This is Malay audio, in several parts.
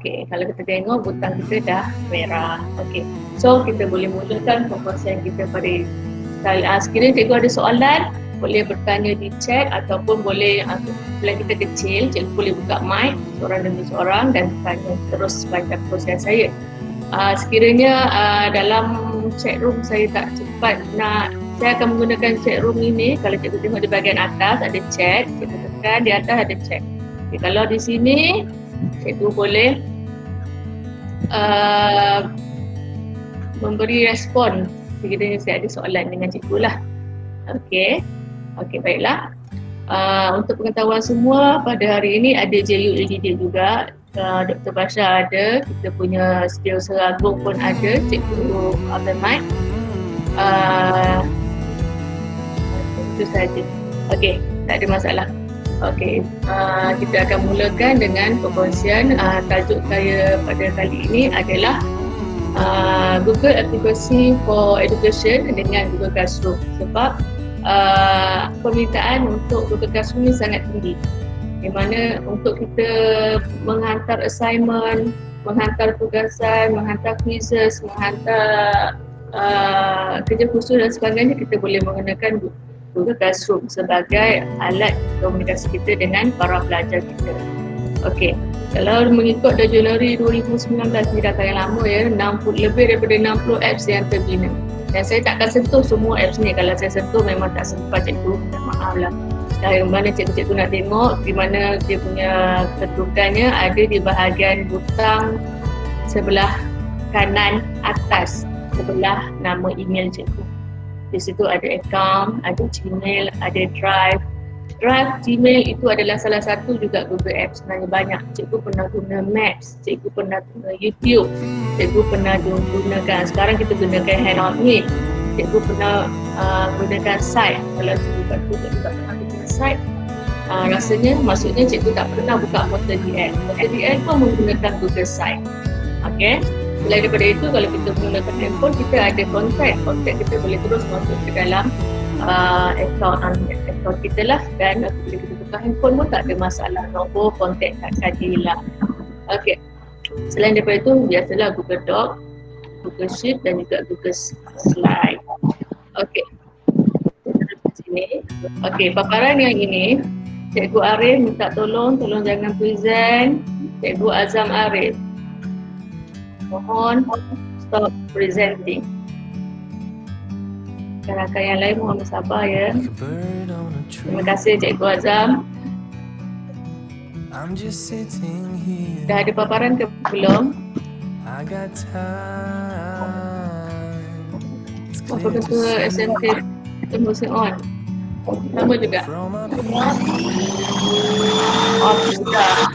Okey, kalau kita tengok butang kita dah merah. Okey. So kita boleh mulakan perkongsian kita pada sekiranya cikgu ada soalan, boleh bertanya di chat ataupun boleh bila kita kecil, cikgu boleh buka mic seorang demi seorang dan tanya terus sepanjang proses saya. Sekiranya dalam chat room saya tak cepat saya akan menggunakan chat room ini. Kalau cikgu tengok di bahagian atas ada chat, cikgu tekan di atas ada chat. Okay, kalau di sini cikgu boleh memberi respon sekiranya saya ada soalan dengan cikgu lah. Okey, baiklah. Untuk pengetahuan semua, pada hari ini ada JULDD juga. Dr. Basha ada, kita punya Setiausaha Agung pun ada, Cikgu Abdul Mat. Itu saja. Okey, tak ada masalah. Okey, kita akan mulakan dengan perkongsian. Tajuk saya pada kali ini adalah Google Application for Education dengan Google Classroom. Sebab permintaan untuk Google Classroom ni sangat tinggi, di mana untuk kita menghantar assignment, menghantar tugasan, menghantar quizzes, menghantar kerja khusus dan sebagainya, kita boleh menggunakan Google Classroom sebagai alat komunikasi kita dengan para pelajar kita. Okey, kalau mengikut dah Januari 2019 ni dah yang lama ya, lebih daripada 60 apps yang terbina. Dan saya tak akan sentuh semua apps ni. Kalau saya sentuh memang tak sempat cikgu, minta maaf lah. Dari mana cikgu-cikgu nak tengok, di mana dia punya kedudukannya ada di bahagian butang sebelah kanan atas, sebelah nama email cikgu. Di situ ada account, ada Gmail, ada Drive. Gmail itu adalah salah satu juga Google Apps. Sebenarnya banyak. Cikgu pernah guna Maps, cikgu pernah guna YouTube, cikgu pernah gunakan, sekarang kita gunakan Hangout ni. Cikgu pernah gunakan Site. Kalau cikgu bantu, cikgu tak pernah guna Site. Rasanya, maksudnya cikgu tak pernah buka portal DL. Portal DL pun menggunakan Google Site. Okey. Selain daripada itu, kalau kita menggunakan handphone, kita ada kontak kita boleh terus masuk ke dalam account kita lah, dan bila kita buka handphone pun tak ada masalah, nombor kontak takkan hilang. Okey. Selain daripada itu, biasalah Google Doc, Google Sheet dan juga Google Slide. Okey. Sini. Okey, paparan yang ini Cikgu Arif minta tolong jangan present. Cikgu Azam Arif, mohon stop presenting. Rakan yang lain mohon bersabar ya. Terima kasih Cikgu Azam. Dah ada paparan ke belum? Apa ketua SMK Temusin on? Sama juga? Oh, sudah.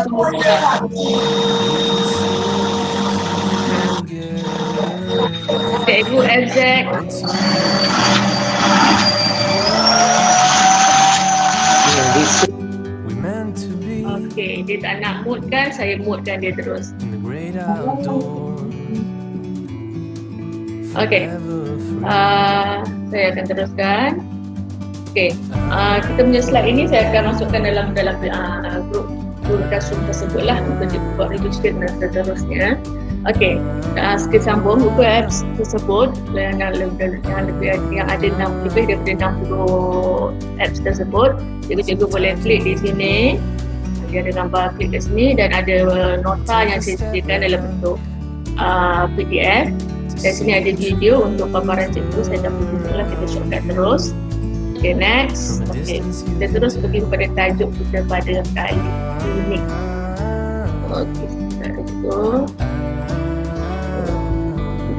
Semua sudah. Cikgu FZ. Okey, dia tak nak mute kan, saya mutekan dia terus. Okey, saya akan teruskan. Okey, kita punya slide ini saya akan masukkan dalam grup Classroom tersebut lah untuk buat registration dan seterusnya. Okey, kita sambung Google Apps tersebut yang ada lebih daripada 60 apps tersebut. Cikgu boleh klik di sini. Dia ada gambar klik kat sini dan ada nota yang saya sediakan dalam bentuk PDF. Dan sini ada video untuk paparan cikgu. Saya dah pergi lah, kita shortcut terus. Okay, next. Okay, kita terus pergi kepada tajuk kita pada kali ini. Okay, tajuk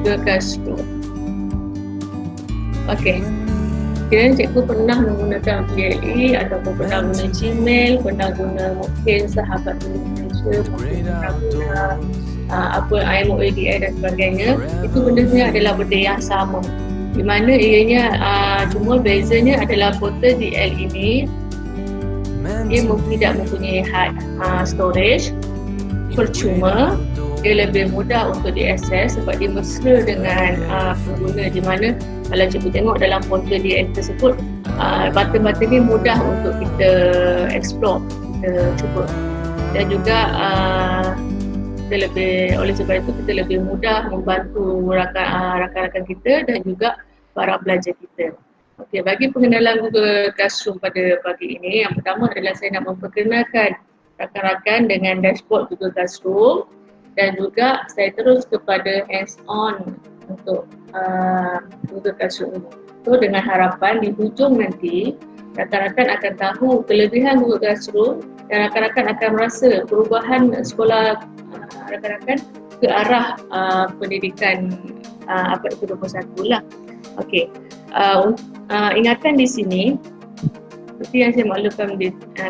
Google Classroom. Okay, kira cikgu pernah menggunakan PLE ataupun pernah guna Gmail, pernah guna mungkin Sahabat Indonesia, pernah guna IMOADI dan sebagainya. Itu benda ni adalah benda yang sama, di mana ianya cuma bezanya adalah portal DL ini dia tidak mempunyai hard storage, percuma. Dia lebih mudah untuk diakses sebab dia mesra dengan pengguna, di mana kalau cikgu tengok dalam portal DL tersebut, button-button ni mudah untuk kita explore, kita cuba. dan juga oleh sebab itu kita lebih mudah membantu rakan-rakan kita dan juga para pelajar kita. Okey, bagi pengenalan Google Classroom pada pagi ini, yang pertama adalah saya nak memperkenalkan rakan-rakan dengan dashboard Google Classroom dan juga saya terus kepada hands-on untuk Google Classroom ini. So dengan harapan di hujung nanti rakan-rakan akan tahu kelebihan Google Classroom dan rakan-rakan akan merasa perubahan sekolah rakan-rakan ke arah pendidikan apa itu 21 lah. Okey. Ingatan di sini seperti yang saya maklumkan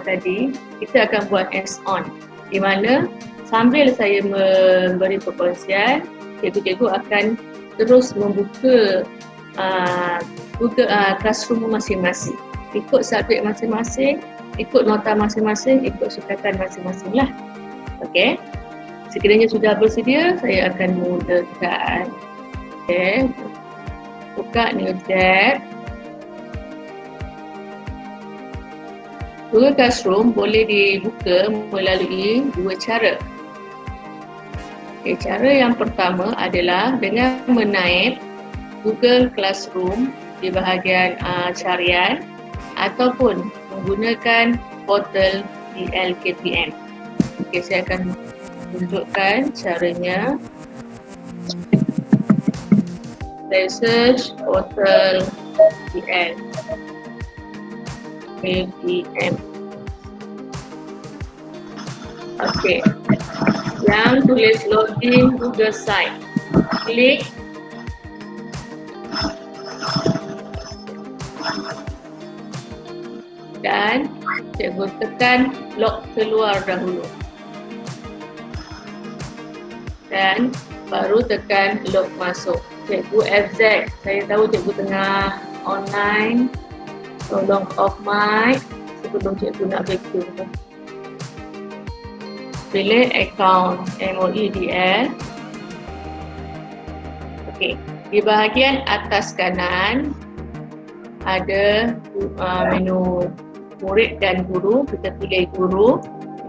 tadi, kita akan buat hands-on di mana sambil saya memberi perkongsian, cikgu-cikgu akan terus membuka Google Classroom masing-masing, ikut subjek masing-masing, ikut nota masing-masing, ikut sukatan masing-masing lah. Okey. Sekiranya sudah bersedia, saya akan mulakan. Okey. Buka new tab. Google Classroom boleh dibuka melalui dua cara. Okay, cara yang pertama adalah dengan menaip Google Classroom di bahagian carian ataupun menggunakan portal DLKPM. Okay, saya akan tunjukkan caranya. Saya search portal DLKPM. Okey. Yang tulis login Google Site. Klik. Dan cikgu tekan log keluar dahulu. Dan baru tekan log masuk. Cikgu FZ, saya tahu cikgu tengah online. Tolong off mic sebelum cikgu nak vacuum. Pilih akaun MOEDL. Okey, di bahagian atas kanan ada menu murid dan guru. Kita pilih guru,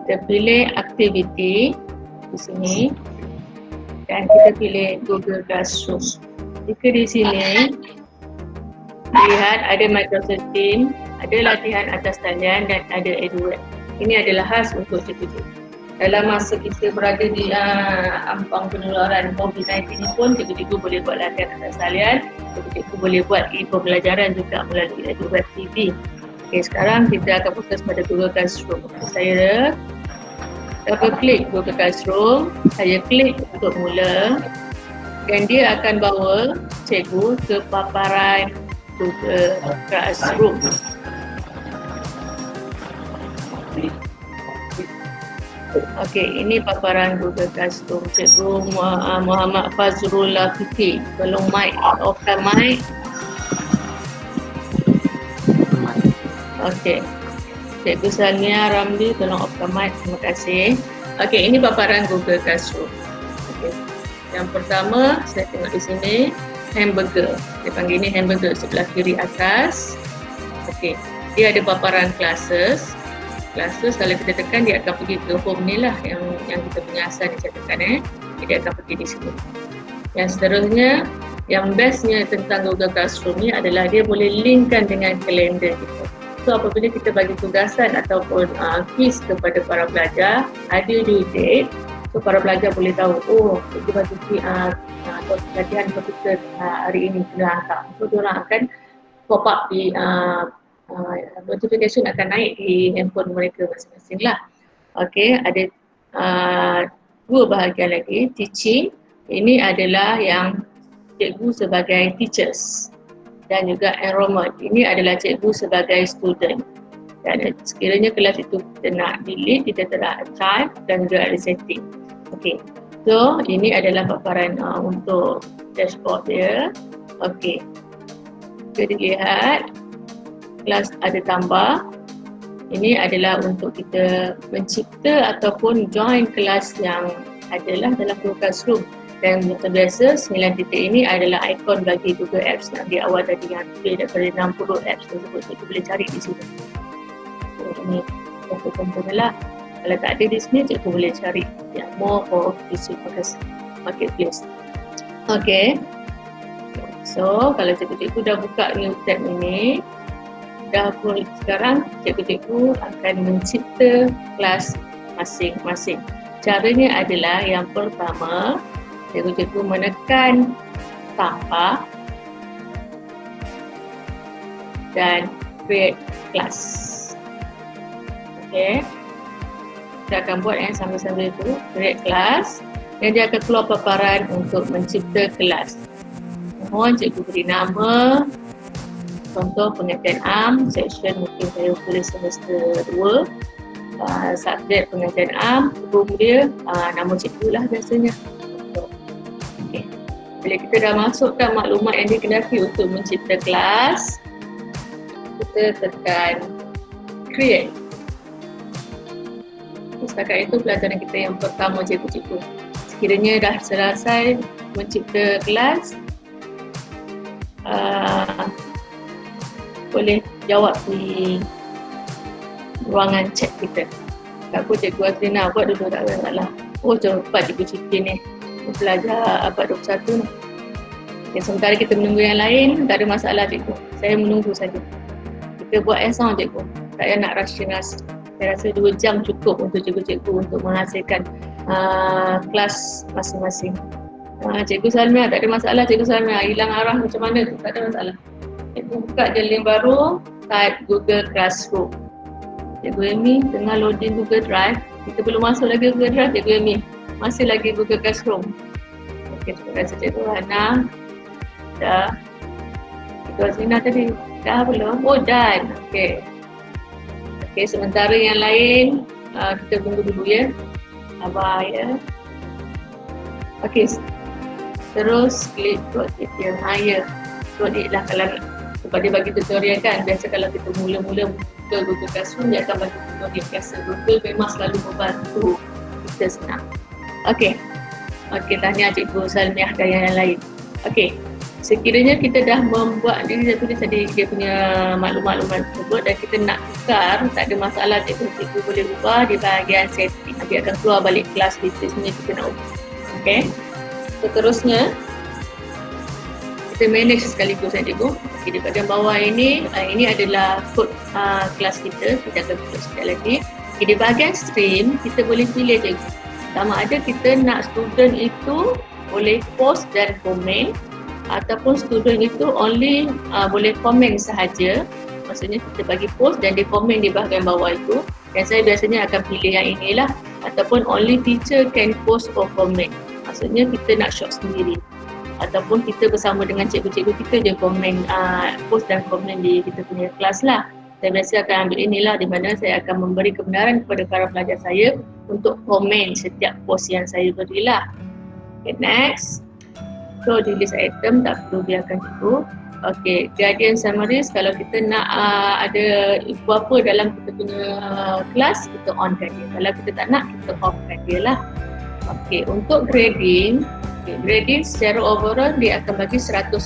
kita pilih aktiviti di sini dan kita pilih Google Classroom. Jika di sini lihat ada Microsoft Teams, ada latihan atas talian dan ada EduWeb. Ini adalah khas untuk cikgu-cikgu. Dalam masa kita berada di ampang penularan COVID-19 ini pun, cikgu-cikgu boleh buat latihan atas talian, cikgu-cikgu boleh buat pembelajaran juga melalui EduWeb TV. Okey, sekarang kita akan fokus pada Google Classroom. Saya double klik Google Classroom, saya klik untuk mula dan dia akan bawa cikgu ke paparan Google Classroom. Okey, ini paparan Google Classroom. Cikgu Muhammad Fazrul Lafifi. Tolong mic, off-kan mic. Okey. Cikgu Salmia Ramli, tolong off-kan mic. Terima kasih. Okey, ini paparan Google Classroom. Okey. Yang pertama, saya tengok di sini hamburger. Dia panggil ini hamburger sebelah kiri atas. Okey. Dia ada paparan classes. Classes kalau kita tekan dia akan pergi ke home ni lah yang kita punya asal dia tekan dia akan pergi di sini. Yang seterusnya, yang bestnya tentang Google Classroom ni adalah dia boleh linkkan dengan kalender kita. So apabila kita bagi tugasan ataupun quiz kepada para pelajar, ada due date, so para pelajar boleh tahu, oh kita bagi latihan komputer hari ini kena hantar. So diorang akan pop up di notification akan naik di handphone mereka masing-masing lah. Okey, ada dua bahagian lagi, teaching. Ini adalah yang cikgu sebagai teachers dan juga enrollment. Ini adalah cikgu sebagai student. Dan sekiranya kelas itu kita nak delete, kita nak archive dan juga ada setting. Okey, so ini adalah paparan untuk dashboard dia. Okey, kita lihat kelas ada tambah. Ini adalah untuk kita mencipta ataupun join kelas yang adalah dalam Google Classroom. Dan macam biasa, 9 titik ini adalah ikon bagi Google Apps yang di awal tadi yang boleh daripada 60 apps tersebut. Kita boleh cari di sini. So, ini komponen lah. Kalau tak ada di sini, cikgu boleh cari yang more for visual marketplace. Okay. So, kalau cikgu-cikgu dah buka new tab ini, sekarang cikgu-cikgu akan mencipta kelas masing-masing. Caranya adalah yang pertama, cikgu-cikgu menekan tambah dan create class. Okay. Kita akan buat yang sambil-sambil itu, create class, dan dia akan keluar paparan untuk mencipta kelas. Mohon cikgu beri nama, contoh pengajian am, section mungkin saya tulis semester 2, subjek pengajian am, room dia, nama cikgu lah biasanya. Okay. Bila kita dah masukkan maklumat yang dikehendaki untuk mencipta kelas, kita tekan create. Setakat itu pelajaran kita yang pertama cikgu-cikgu. Sekiranya dah selesai mencipta kelas, boleh jawab di ruangan chat kita. Aku cikgu Azrina buat dulu tak masalah. Oh cepat cikgu Siti ni belajar abad 21 ni. Okay, sementara kita menunggu yang lain, tak ada masalah cikgu. Saya menunggu saja. Kita buat yang sama cikgu. Tak payah nak rush. Saya rasa 2 jam cukup untuk cikgu-cikgu untuk menghasilkan kelas masing-masing. Cikgu Salmia, tak ada masalah cikgu Salmia. Hilang arah macam mana tu, tak ada masalah. Cikgu buka je link baru, type Google Classroom. Cikgu Amy tengah loading Google Drive. Kita belum masuk lagi Google Drive, Cikgu Amy. Masih lagi Google Classroom. Okey, terima kasih Cikgu Hana. Dah. Cikgu Azrina tadi, dah belum? Oh, done. Okey. Okey, sementara yang lain, kita tunggu dulu ya. Sabar ya. Okey. Terus klik project yang higher. Project lah kalau sebab dia bagi tutorial kan. Biasa kalau kita mula-mula buka Google Classroom, dia akan bagi tutorial biasa. Google memang selalu membantu kita senang. Okey. Okey, tanya Cikgu Salmiah dan yang lain. Okey. Sekiranya kita dah membuat, dia tulis tadi dia punya maklumat-maklumat tersebut dan kita nak tukar, tak ada masalah cikgu boleh ubah di bahagian setting. Nanti akan keluar balik kelas di sini kita nak ubah. Okey. Seterusnya kita manage sekaligus cikgu. Okay, di bahagian bawah ini adalah kod kelas kita akan tulis sekali lagi. Okay, di bahagian stream kita boleh pilih cikgu. Sama ada kita nak student itu boleh post dan komen, ataupun student itu only boleh komen sahaja. Maksudnya kita bagi post dan dia komen di bahagian bawah itu. Dan saya biasanya akan pilih yang inilah, ataupun only teacher can post or comment. Maksudnya kita nak shot sendiri, ataupun kita bersama dengan cikgu-cikgu kita je komen, post dan komen di kita punya kelas lah. Saya biasa akan ambil inilah di mana saya akan memberi kebenaran kepada para pelajar saya untuk komen setiap post yang saya berilah. Okay, next. So di list item tak perlu biarkan cikgu. Okey, guardian summaries kalau kita nak ada info apa dalam kita punya kelas, kita onkan dia. Kalau kita tak nak, kita offkan dia lah. Okey, untuk grading, grading secara overall dia akan bagi 100%.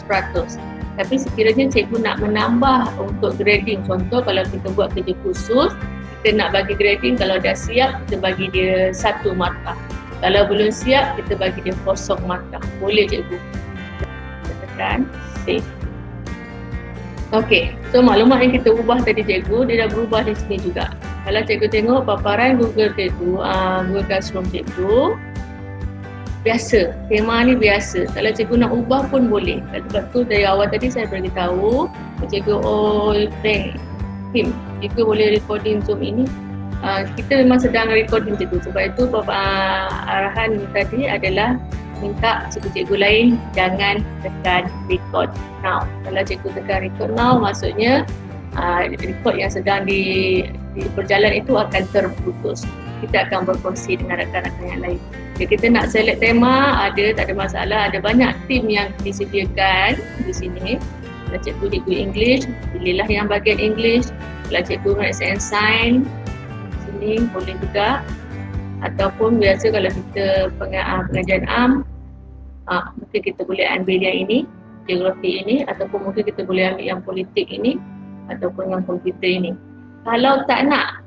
Tapi sekiranya cikgu nak menambah untuk grading, contoh kalau kita buat kerja khusus, kita nak bagi grading, kalau dah siap kita bagi dia 1 markah. Kalau belum siap, kita bagi dia 0 markah. Boleh cikgu. Kita tekan save. Okey, so maklumat yang kita ubah tadi cikgu, dia dah berubah di sini juga. Kalau cikgu tengok paparan Google cikgu, Google Classroom cikgu, biasa, tema ni biasa. Kalau cikgu nak ubah pun boleh. Sebab tu dari awal tadi saya beritahu, cikgu thank him. Cikgu boleh recording Zoom ini. Kita memang sedang recording cikgu. Sebab itu arahan tadi adalah minta cikgu-cikgu lain jangan tekan record now. Kalau cikgu tekan record now, maksudnya record yang sedang berjalan itu akan terputus. Kita akan berkongsi dengan rakan-rakan yang lain. Jadi kita nak select tema, tak ada masalah. Ada banyak tim yang disediakan di sini. Kalau cikgu English, pilihlah yang bahagian English. Kalau cikgu Maths and Science, sini boleh juga. Ataupun biasa kalau kita pengajian am, mungkin kita boleh ambil yang ini, geografi ini, ataupun mungkin kita boleh ambil yang politik ini, ataupun yang komputer ini. Kalau tak nak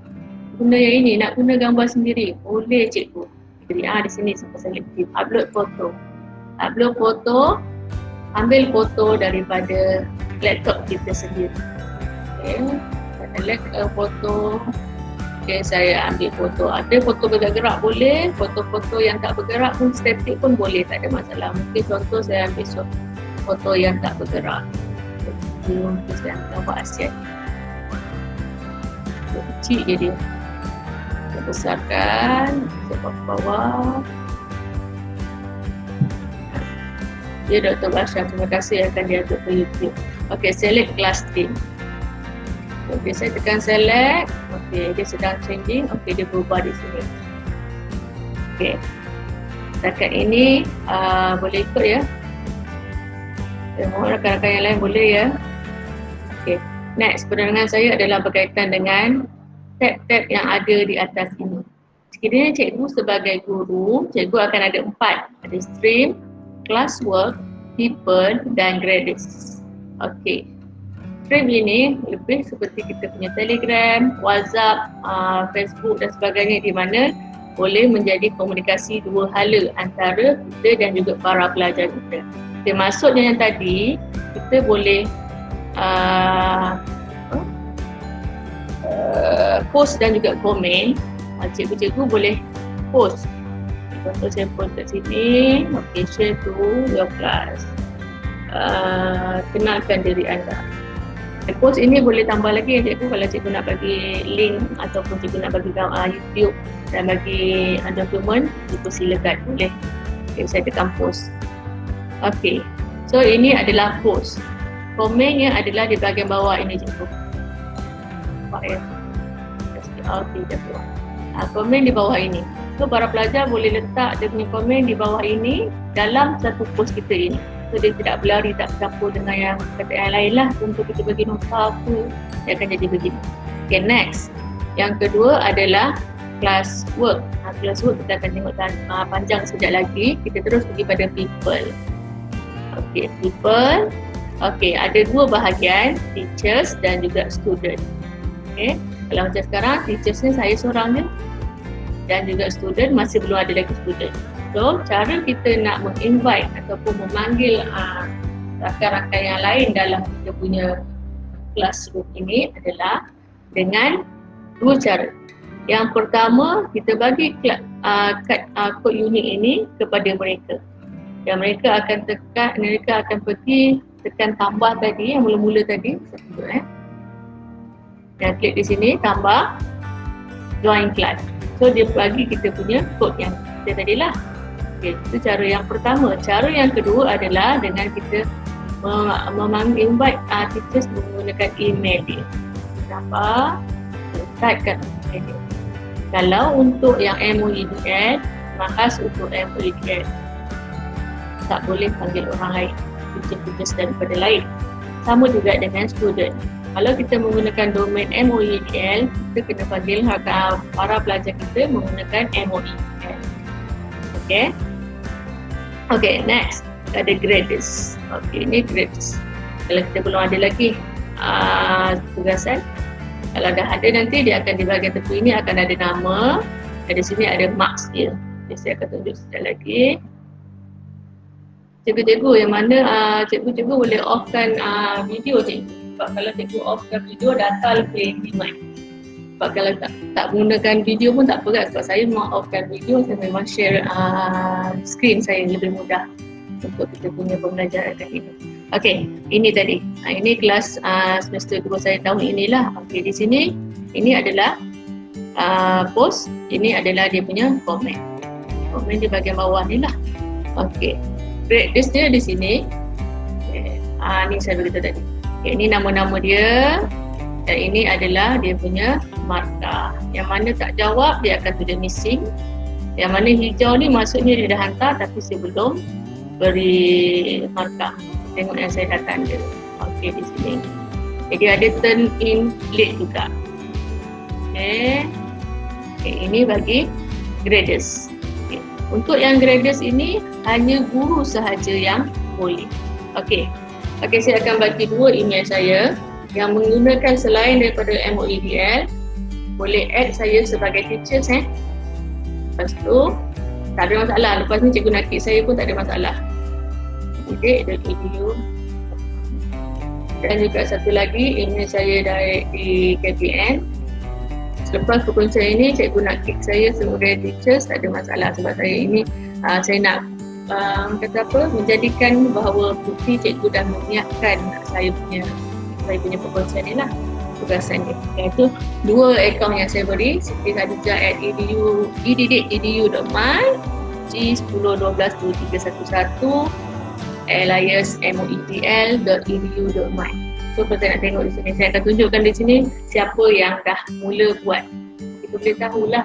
guna yang ini, nak guna gambar sendiri, boleh cikgu. Jadi di sini sampai selektif. Upload foto. Upload foto, ambil foto daripada laptop kita sendiri. Okay, select foto. Okay, saya ambil foto. Ada foto bergerak boleh, foto-foto yang tak bergerak pun, statik pun boleh, tak ada masalah. Mungkin contoh saya ambil foto yang tak bergerak. Mungkin saya ambil ASEAN. Kecil je dia. Saya besarkan, saya bawah. Ya Dr. Basha, terima kasih akan diatur ke YouTube. Okay, select class team. Okay, saya tekan select. Okay, dia sedang changing. Okay, dia berubah di sini. Okay, setakat ini boleh ikut ya. Saya mohon rakan-rakan yang lain boleh ya. Okay, next penerangan saya adalah berkaitan dengan tab-tab yang ada di atas ini. Sekiranya cikgu sebagai guru, cikgu akan ada 4. Ada stream, classwork, people dan grades. Okay. Stream ini lebih seperti kita punya Telegram, WhatsApp, Facebook dan sebagainya, di mana boleh menjadi komunikasi dua hala antara kita dan juga para pelajar kita. Okay, maksudnya yang tadi, kita boleh post dan juga komen. Cikgu-cikgu boleh post. Contoh saya post kat sini, okay, share to your class. Kenalkan diri anda. Post ini boleh tambah lagi ya cikgu, kalau cikgu nak bagi link ataupun cikgu nak bagi YouTube dan bagi dokumen, cikgu silakan, boleh. Okay, saya tekan post. Okay, so ini adalah post. Komennya adalah di bahagian bawah ini cikgu. Nampak ya? Komen di bawah ini. So para pelajar boleh letak dia punya komen di bawah ini dalam satu post kita ini. So dia tidak berlari, tak bercampur dengan yang kata yang lain lah. Untuk kita bagi nota apa, dia akan jadi begini. Okay, next. Yang kedua adalah classwork. Classwork kita akan tengok panjang sekejap lagi. Kita terus pergi pada people. Okay, people. Okay, ada dua bahagian, teachers dan juga student. Okay, kalau macam sekarang, teachers ni saya seorang je. Dan juga student, masih belum ada lagi student. So, cara kita nak menginvite ataupun memanggil rakan-rakan yang lain dalam kita punya classroom ini adalah dengan dua cara. Yang pertama, kita bagi kod unik ini kepada mereka. Dan mereka akan pergi tekan tambah tadi, yang mula-mula tadi. Dan klik di sini, tambah, join class. So, dia bagi kita punya kod yang kita tadilah. Okay, itu cara yang pertama. Cara yang kedua adalah dengan kita invite teachers menggunakan email dia. Kenapa? Letakkan email dia. Kalau untuk yang MOEDL, khas untuk MOEDL. Tak boleh panggil orang lain, teachers daripada lain. Sama juga dengan student. Kalau kita menggunakan domain MOEDL, kita kena panggil para pelajar kita menggunakan MOEDL. Okay. Okay, next. Ada grades. Okay, ini grades. Kalau kita belum ada lagi tugasan, kalau dah ada nanti dia akan di bahagian tepi ini akan ada nama. Di sini ada marks dia. Okay, saya akan tunjuk sekejap lagi. Cikgu-cikgu yang mana cikgu-cikgu boleh offkan video cikgu. Sebab kalau cikgu offkan video, data lebih hemat. Sebab kalau tak menggunakan video pun tak apa kan. Sebab saya memang offkan video, saya memang share screen saya lebih mudah untuk kita punya pembelajaran kali ini. Okey, ini tadi. Ini kelas semester 2 saya tahun inilah. Okey, di sini ini adalah post. Ini adalah dia punya komen. Komen di bahagian bawah ni lah. Okey. Grade list dia di sini. Okay. Ni saya beritahu tadi. Okay, ini nama-nama dia. Dan ini adalah dia punya markah. Yang mana tak jawab, dia akan tulis missing. Yang mana hijau ni maksudnya dia dah hantar tapi saya belum beri markah. Tengok yang saya dah tanda. Okey, di sini. Jadi ada turn in late juga. Okey. Okay, ini bagi graders. Okay. Untuk yang graders ini hanya guru sahaja yang boleh. Okey. Okey, saya akan bagi dua email saya yang menggunakan selain daripada MOEDL, boleh add saya sebagai teachers Lepas tu tak ada masalah. Lepas ni cikgu nak klik saya pun tak ada masalah. didik.edu. Dan juga satu lagi, email saya di KPN. Selepas perkongsian ini, cikgu nak klik saya sebagai teachers, tak ada masalah. Sebab saya ini saya nak menjadikan bahawa bukti cikgu dah menyiapkan saya punya perkongsian ni lah, tugasan ni. Iaitu 2 akaun yang saya beri, Siti Khadijah @edu, edidik.edu.my, G10122311, alias moedl.edu.my. So kalau saya nak tengok di sini, saya akan tunjukkan di sini siapa yang dah mula buat. Kita boleh tahulah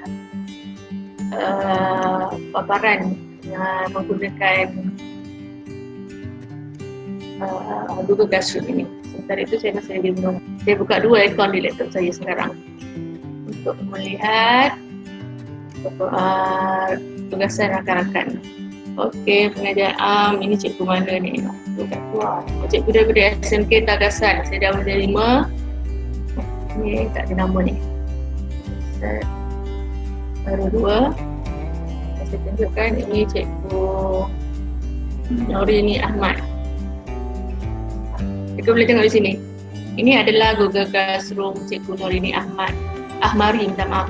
paparan menggunakan Google Classroom ini. Sementara itu saya masih lagi menunggu. Saya buka 2 akaun di laptop saya sekarang untuk melihat tugasan rakan-rakan. Okey, pengajar ini cikgu mana ni? Cikgu daripada SMK Tagasan. Saya dah menerima. Ni tak ada nama ni. Baru 2. Saya tunjukkan ini cikgu Norini Ahmad. Cikgu boleh tengok di sini. Ini adalah Google Classroom cikgu Norini Ahmad. Ahmari, minta maaf.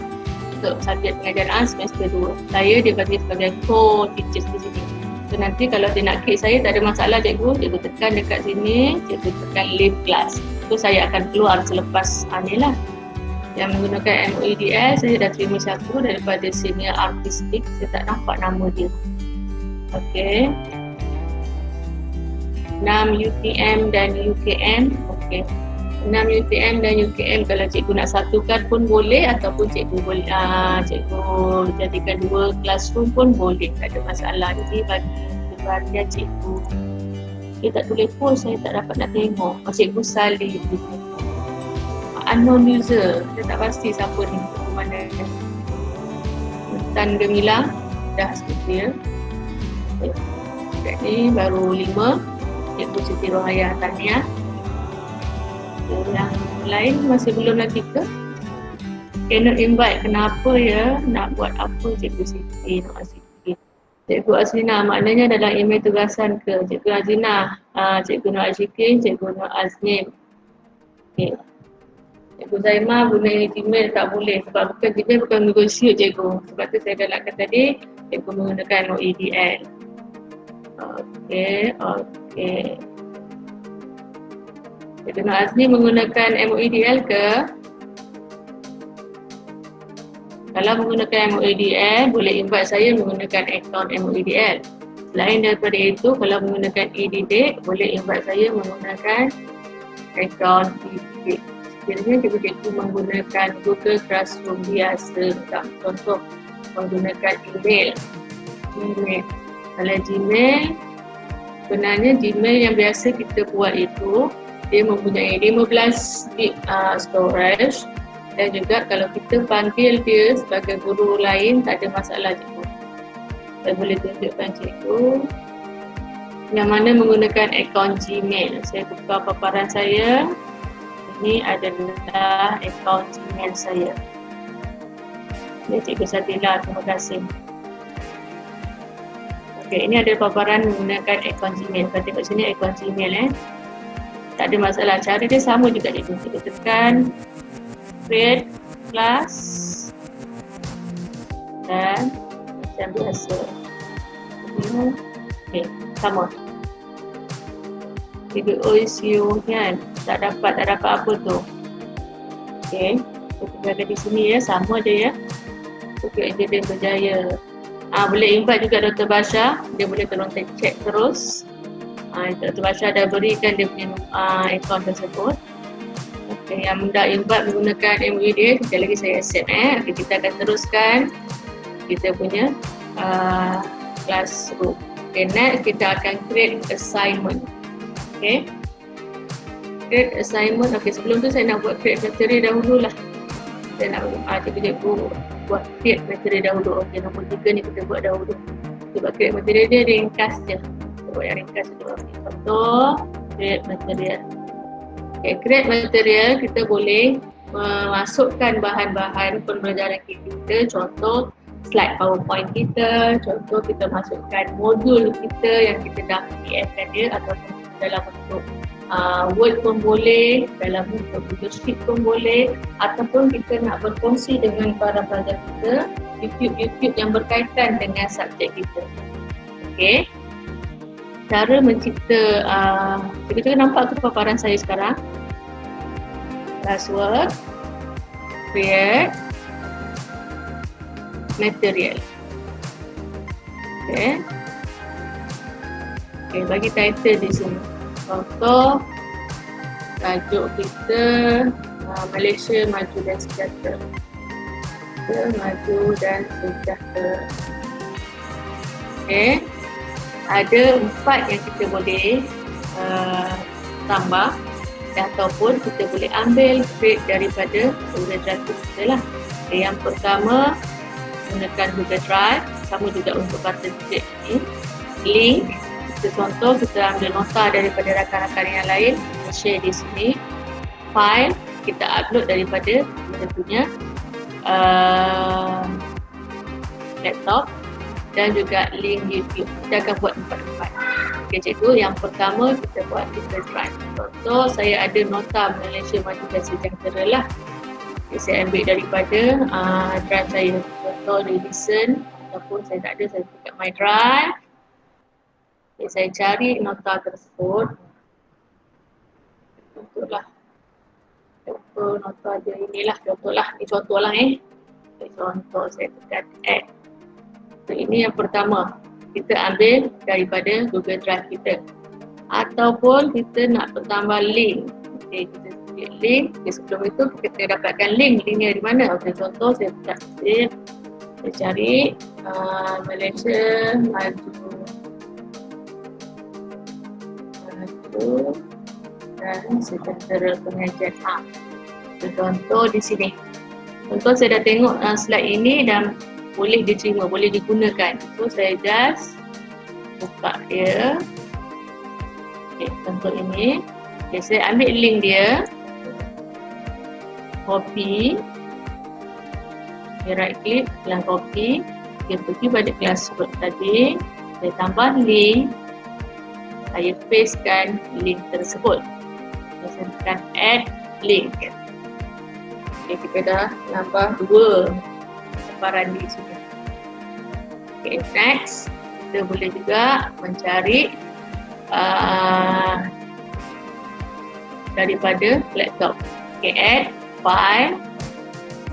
Untuk subjek pengajaran semester 2. Saya dibagi sebagai co-teachers di sini. So nanti kalau dia nak klik saya, tak ada masalah cikgu tekan dekat sini, cikgu tekan leave class. So saya akan keluar selepas ni lah. Yang menggunakan MOEDL, saya dah terima satu daripada senior artistik. Saya tak nampak nama dia. Okey. 6 UTM dan UKM. Okey. 6 UTM dan UKM kalau cikgu nak satukan pun boleh, ataupun cikgu boleh cikgu jadikan 2 classroom pun boleh, tak ada masalah. Jadi bagi bahagian cikgu dia tak tulis pun, saya tak dapat nak tengok. Cikgu Salih unknown user, saya tak pasti siapa ni, cikgu mana. Tan Gemilang dah seperti ni baru 5. Cikgu Siti Rohaya Tahniah. Yang lain masih belum lagi ke? Cannot invite. Kenapa ya? Nak buat apa Cikgu Siti? Cikgu Azlina, maknanya dalam email tugasan ke? Cikgu Azlina, Cikgu Nur Azhikin, Cikgu Nur Aznim. Okay. Cikgu Zaimah guna Gmail tak boleh. Sebab bukan Gmail, bukan negotiate cikgu. Sebab tu saya galakkan tadi, cikgu menggunakan OEDL. Okey. Cikgu Nur Azmi menggunakan MOEDL ke? Kalau menggunakan MOEDL, boleh invite saya menggunakan akaun MOEDL. Selain daripada itu, kalau menggunakan e-didik, boleh invite saya menggunakan akaun e-didik. Sekiranya cikgu menggunakan Google Classroom biasa, contoh menggunakan email. Kalau Gmail, sebenarnya Gmail yang biasa kita buat itu, dia mempunyai 15 gig storage, dan juga kalau kita panggil dia sebagai guru lain, tak ada masalah cikgu. Saya boleh tunjukkan cikgu yang mana menggunakan akaun Gmail. Saya buka paparan saya. Ini adalah akaun Gmail saya. Ya, Cikgu Sadila, terima kasih. Okey, ini adalah paparan menggunakan akaun Gmail. Kita tengok sini akaun Gmail tak ada masalah. Cara dia sama juga cikgu. Kita tekan create class dan macam biasa. Okey, sama. Cikgu OSU kan tak dapat apa tu. Okey, kita ada di sini ya, sama je ya. Okey, dia berjaya. Boleh invite juga Dr. Basha, dia boleh tolong check terus. Dr. Basha dah berikan dia punya akaun tersebut. Okay, yang dah invite menggunakan MOEDL, sekali lagi saya accept. Okay, kita akan teruskan kita punya classroom. Okay, next kita akan create assignment. Okay, create assignment. Okay, sebelum tu saya nak buat create materi dahulu lah. Saya nak cikgu buat create materi dahulu. Okay, nombor 3 ni kita buat dahulu. Sebab create materi dia ringkas je. Kita buat yang ringkas dulu. Contoh create material. Okay, create material kita boleh memasukkan bahan-bahan pembelajaran kita, contoh slide PowerPoint kita, contoh kita masukkan modul kita yang kita dah PDF-kan dia ataupun dalam bentuk Word pun boleh, dalam bentuk Google Sheet pun boleh, ataupun kita nak berkongsi dengan para pelajar kita YouTube yang berkaitan dengan subjek kita. Okey. Cara mencipta, kita nampak ke paparan saya sekarang? Classwork, create, material. Okay. Okay, bagi title di sini. Contoh, tajuk kita Malaysia Maju dan Sejahtera. Maju dan Sejahtera. Okay. Ada 4 yang kita boleh tambah ataupun kita boleh ambil create daripada Google Drive kita lah. Okay, yang pertama gunakan Google Drive, sama juga untuk button click ni. Link, kita contoh kita ambil nota daripada rakan-rakan yang lain, kita share di sini. File, kita upload daripada kita punya laptop, dan juga link YouTube. Kita akan buat 4. Okay, cikgu, yang pertama kita buat Google Drive. Contoh, saya ada nota Malaysia Maju dan Sejahtera lah. Okay, saya ambil daripada drive saya. Contoh, listen, ataupun saya tak ada, saya buka my drive. Okay, saya cari nota tersebut. Contohlah. Contoh nota dia inilah, contohlah. Ini contohlah Okay, contoh, saya tekan add. So, ini yang pertama, kita ambil daripada Google Drive kita. Ataupun kita nak bertambah link. Okay, kita klik link. Okay, sebelum itu kita dapatkan linknya di mana? Okay, contoh saya buka save. Saya cari Malaysia Maju dan Sejahtera Pengajian. Contoh di sini. Contoh saya dah tengok slide ini dan boleh diterima, boleh digunakan. So saya just buka dia. Okay, contoh ini. Okay, saya ambil link dia, copy, okay, right click, bilang copy. Okay, pergi pada Classwork tadi, saya tambah link, saya pastekan link tersebut. Okay, saya tekan add link. Okay, kita dah nambah 2 separan di sini. Okay, next kita boleh juga mencari daripada laptop. Okay, add file.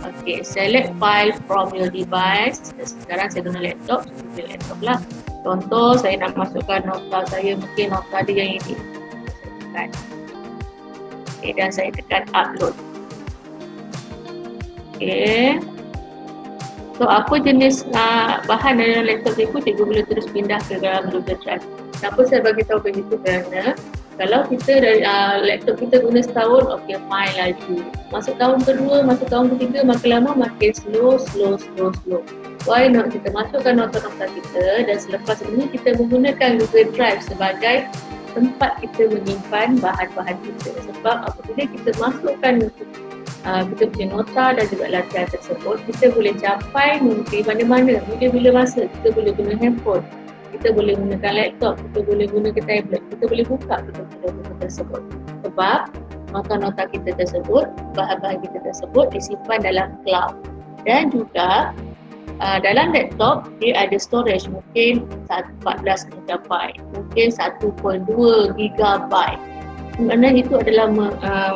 Okay, select file from your device. Sekarang saya guna laptop, saya guna laptop lah. Contoh, saya nak masukkan nota saya, mungkin nota dia yang ini. Saya tekan. Okay, dan saya tekan upload. Okay. So, apa jenis bahan dalam laptop cikgu boleh terus pindah ke dalam Google Drive. Kenapa saya bagi tahu begitu? Kerana kalau kita dari laptop kita guna setahun, okey, fine laju. Masuk tahun kedua, masuk tahun ketiga, makin lama makin slow. Why not kita masukkan nota-nota kita, dan selepas ini kita menggunakan Google Drive sebagai tempat kita menyimpan bahan-bahan kita. Sebab apabila kita masukkan kita punya nota dan juga latihan tersebut, kita boleh capai di mana-mana, bila-bila masa. Kita boleh guna handphone, kita boleh gunakan laptop, kita boleh gunakan tablet, kita boleh buka kita tersebut. Sebab nota-nota kita tersebut, bahan-bahan kita tersebut disimpan dalam cloud. Dan juga dalam laptop dia ada storage, mungkin 14 GB, mungkin 1.2 GB. Kerana itu adalah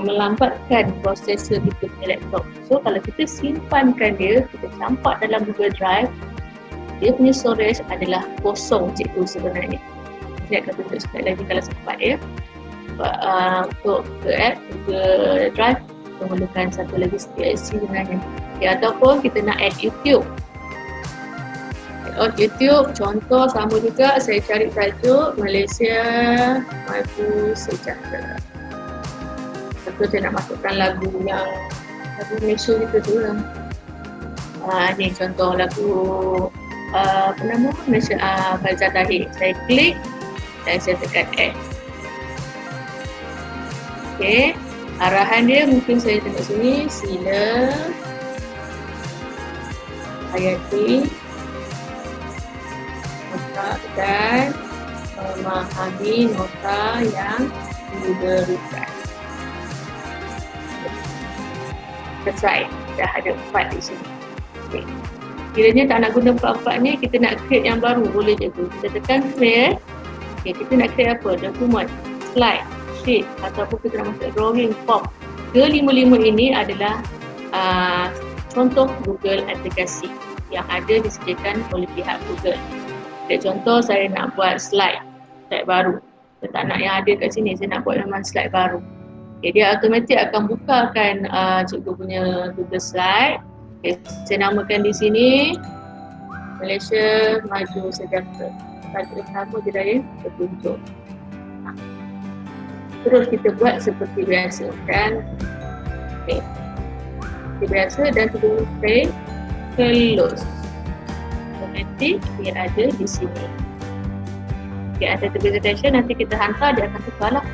melambatkan prosesor kita punya laptop. So kalau kita simpankan dia, kita campak dalam Google Drive, dia punya storage adalah kosong cikgu sebenarnya. Saya akan tunjuk sekali lagi kalau sempat ya. Untuk app Google Drive memerlukan satu lagi SPSC sebenarnya. Ya, ataupun kita nak add YouTube. YouTube, contoh sama juga, saya cari tajuk Malaysia Maju Sejahtera. Contoh saya nak masukkan lagu Malaysia kita tu lah. Ni contoh lagu apa nama? Malaysia Faizal Tahir. Saya klik dan saya tekan add. Okay, Arahan dia mungkin saya tengok sini, sila hayati nota dan memahami nota yang diberikan. Selesai, dah ada 4 di sini. Okay. Kiranya tak nak guna 4-4 ni, kita nak create yang baru, boleh je tu. Kita tekan create. Okay, kita nak create apa? Dokumen, slide, sheet ataupun kita nak masuk drawing, form. Ke-5 ini adalah contoh Google aplikasi yang ada disediakan oleh pihak Google. Okay, contoh saya nak buat slide baru. Saya tak nak yang ada kat sini, saya nak buat memang slide baru. Okay, dia automatik akan bukakan cikgu punya Google Slide. Okay, saya namakan di sini Malaysia Maju Sejahtera. Pada nama je dah ya, petunjuk. Terus kita buat seperti biasa kan. Okay. Seperti biasa dan kita close. Automatik dia ada di sini. Okay, ada tugas attention, nanti kita hantar, dia akan tukarlah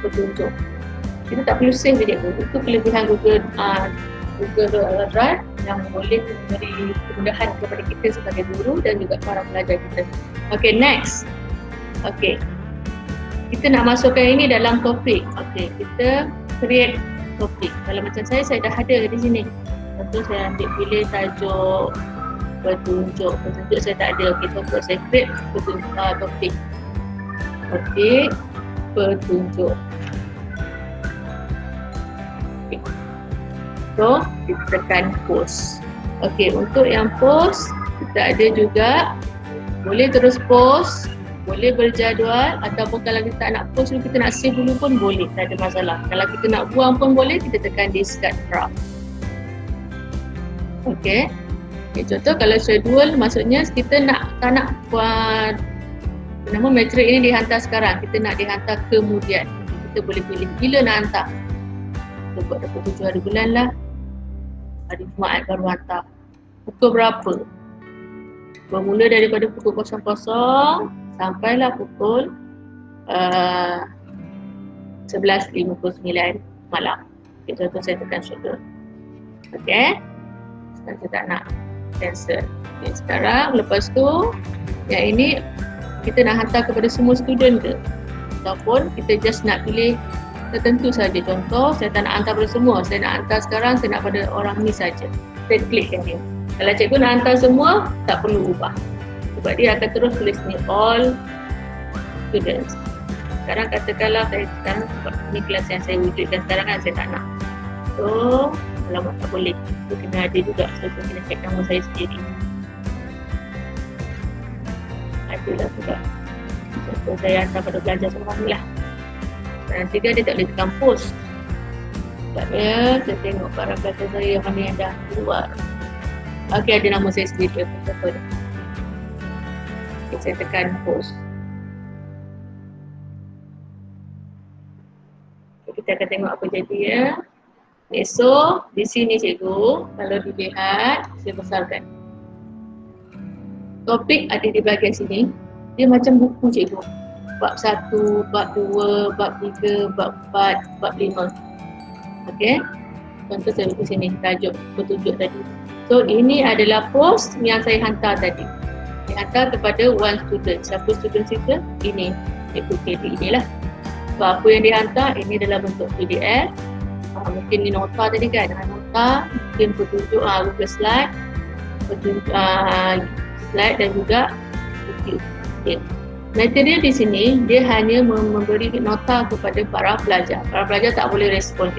petunjuk. Kita tak perlu save je cikgu. Itu kelebihan Google Drive yang boleh memberi kemudahan kepada kita sebagai guru dan juga para pelajar kita. Okay, next. Okay, kita nak masukkan ini dalam topik. Okay, kita create topik. Kalau macam saya dah ada di sini. Contoh saya ambil pilih tajuk petunjuk. Petunjuk saya tak ada. Okay, contoh saya create topik. Topik petunjuk. Okay. So, kita tekan post. Okay, untuk yang post, kita ada juga boleh terus post, boleh berjadual, ataupun kalau kita tak nak post dulu, kita nak save dulu pun boleh, tak ada masalah. Kalau kita nak buang pun boleh, kita tekan discard draft. Okay. Okay, contoh kalau schedule, maksudnya kita tak nak buat nama matrik ini dihantar sekarang, kita nak dihantar kemudian. Kita boleh pilih bila nak hantar. Kita buat dapat 7 hari bulan lah. Hari Jumaat baru hantar. Pukul berapa? Bermula daripada pukul 00 sampailah pukul 11.59 malam. Okay, contoh saya tekan schedule. Okay. Sekarang saya tak nak cancel. Okay, sekarang lepas tu yang ini kita nak hantar kepada semua student ke? Ataupun kita just nak pilih tertentu saja. Contoh, saya tak nak hantar pada semua. Saya nak hantar sekarang, saya nak pada orang ni saja. Saya klikkan dia. Kalau cikgu nak hantar semua, tak perlu ubah. Sebab dia akan terus tulis ni, all students. Sekarang katakanlah saya sekarang, ni kelas yang saya wujudkan sekarang kan, saya tak nak. So, alamak tak boleh. Itu kena ada juga. Saya pun kena check nama saya sendiri. Adalah juga. Contoh saya hantar pada pelajar semua ni lah. Nanti dia tak boleh tekan post. Sebab dia, saya tengok barang kata saya mana yang dah keluar. Okey, ada nama saya sendiri. Okay, saya tekan post. Okay, kita akan tengok apa jadi ya. Okay, so di sini cikgu, kalau dilihat, saya besarkan. Topik ada di bahagian sini. Dia macam buku cikgu. Bab 1, bab 2, bab 3, bab 4, bab 5. Okey. Contoh saya buku sini, tajuk petunjuk tadi. So, ini adalah post yang saya hantar tadi. Saya hantar kepada one student. Siapa student kita? Ini. Cikgu KB inilah. So, apa yang dihantar? Ini dalam bentuk PDF. Mungkin ni nota tadi kan? Nota, mungkin petunjuk Google Slide. Petunjuk slide dan juga video. Okay. Material di sini, dia hanya memberi nota kepada para pelajar. Para pelajar tak boleh respon.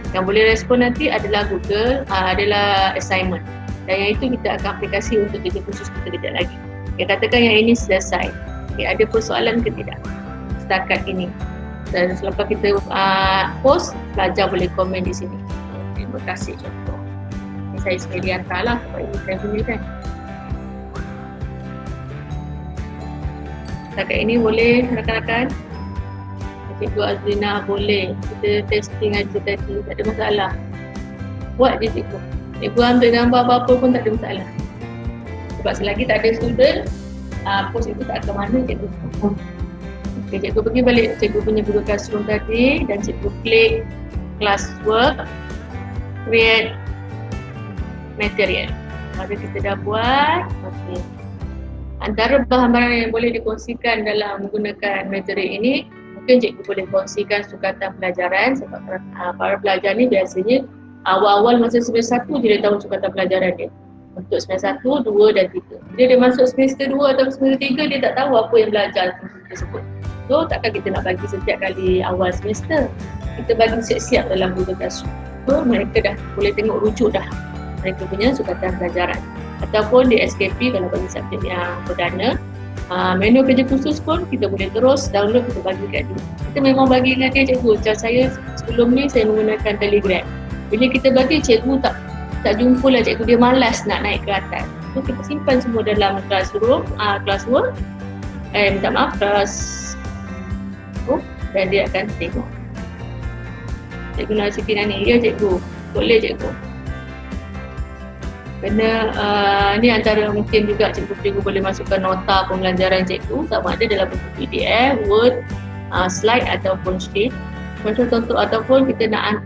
Yang boleh respon nanti adalah Google, adalah assignment. Dan yang itu kita akan aplikasi untuk kerja khusus kita kejap lagi. Okay, katakan yang ini selesai. Okay, ada persoalan ke tidak? Setakat ini. Dan selepas kita post, pelajar boleh komen di sini. Terima kasih contoh. Ini saya sendiri hantarlah sebab ini saya punya kan. Setakat ini boleh rakan-rakan. Cikgu Azrina boleh. Kita testing aja tadi, tak ada masalah. Buat je cikgu. Cikgu ambil gambar apa-apa pun tak ada masalah. Sebab selagi tak ada student, post itu tak ke mana cikgu. Okay, cikgu pergi balik cikgu punya Google Classroom tadi dan cikgu klik classwork, create material. Mari kita dah buat. Okay. Antara bahan-bahan yang boleh dikongsikan dalam menggunakan material ini, mungkin cikgu boleh kongsikan sukatan pelajaran sebab para pelajar ni biasanya awal-awal masa semester 1 je dia tahu sukatan pelajaran dia. Untuk semester 1, 2 dan 3. Bila dia masuk semester 2 atau semester 3, dia tak tahu apa yang belajar tersebut. So, takkan kita nak bagi setiap kali awal semester. Kita bagi siap-siap dalam Google Classroom. So, mereka dah boleh tengok rujuk dah mereka punya sukatan pelajaran. Ataupun di SKP kalau bagi subjek yang perdana, menu kerja khusus pun kita boleh terus download, kita bagi kat dia. Kita memang bagi dengan dia, cikgu. Macam saya sebelum ni saya menggunakan Telegram. Bila kita bagi, cikgu tak jumpa lah cikgu, dia malas nak naik ke atas. So kita simpan semua dalam classroom, classwork, class dan dia akan tengok. Cikgu nak cakap ni, ya cikgu, boleh cikgu. Kerana ni antara mungkin juga cikgu boleh masukkan nota pembelajaran cikgu sama ada dalam bentuk PDF, Word, slide ataupun sheet. Contoh-contoh ataupun kita nak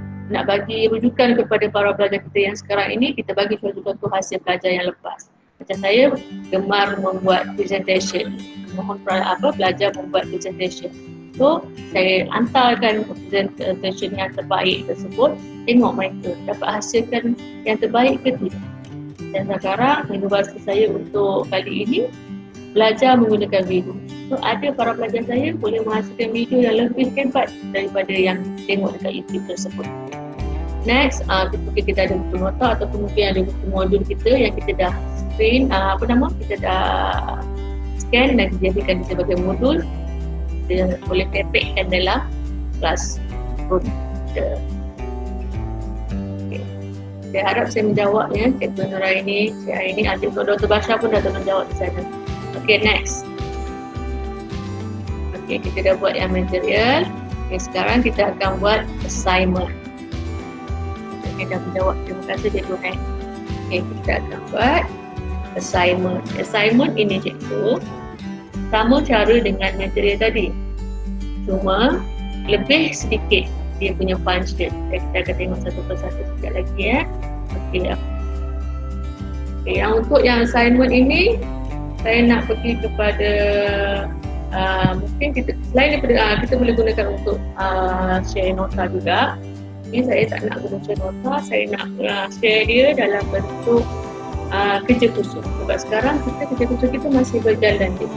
bagi rujukan kepada para pelajar kita yang sekarang ini, kita bagi contoh-contoh hasil pelajar yang lepas. Macam saya gemar membuat presentation, mohon pelajar membuat presentation. So saya hantarkan presentation yang terbaik tersebut, tengok mereka dapat hasilkan yang terbaik ke tidak. Dan sekarang inovasi saya untuk kali ini belajar menggunakan video. So ada para pelajar saya boleh menghasilkan video yang lebih hebat daripada yang tengok dekat YouTube tersebut. Next, kita ada buku nota ataupun mungkin ada buku modul kita yang kita dah screen, kita dah scan dan dijadikan sebagai modul. Kita boleh pepekkan dalam classroom kita. Saya harap saya menjawab ya, Cikgu Nuraini, Cik Aini, Dr. Basha pun dah menjawab di sana. Okay, next. Okay, kita dah buat yang material. Okay, sekarang kita akan buat assignment. Okay, dah menjawab. Terima kasih Cikgu Hai. Okay, kita akan buat assignment. Assignment ini Cikgu sama cara dengan material tadi. Cuma lebih sedikit dia punya punch dia. Kita akan tengok satu persatu sekejap lagi ya. Okey. Okay, yang untuk yang assignment ini saya nak pergi kepada mungkin kita selain daripada kita boleh gunakan untuk share nota juga. Ini saya tak nak guna share nota, saya nak share dia dalam bentuk kerja khusus. Sebab sekarang kerja khusus kita masih berjalan je.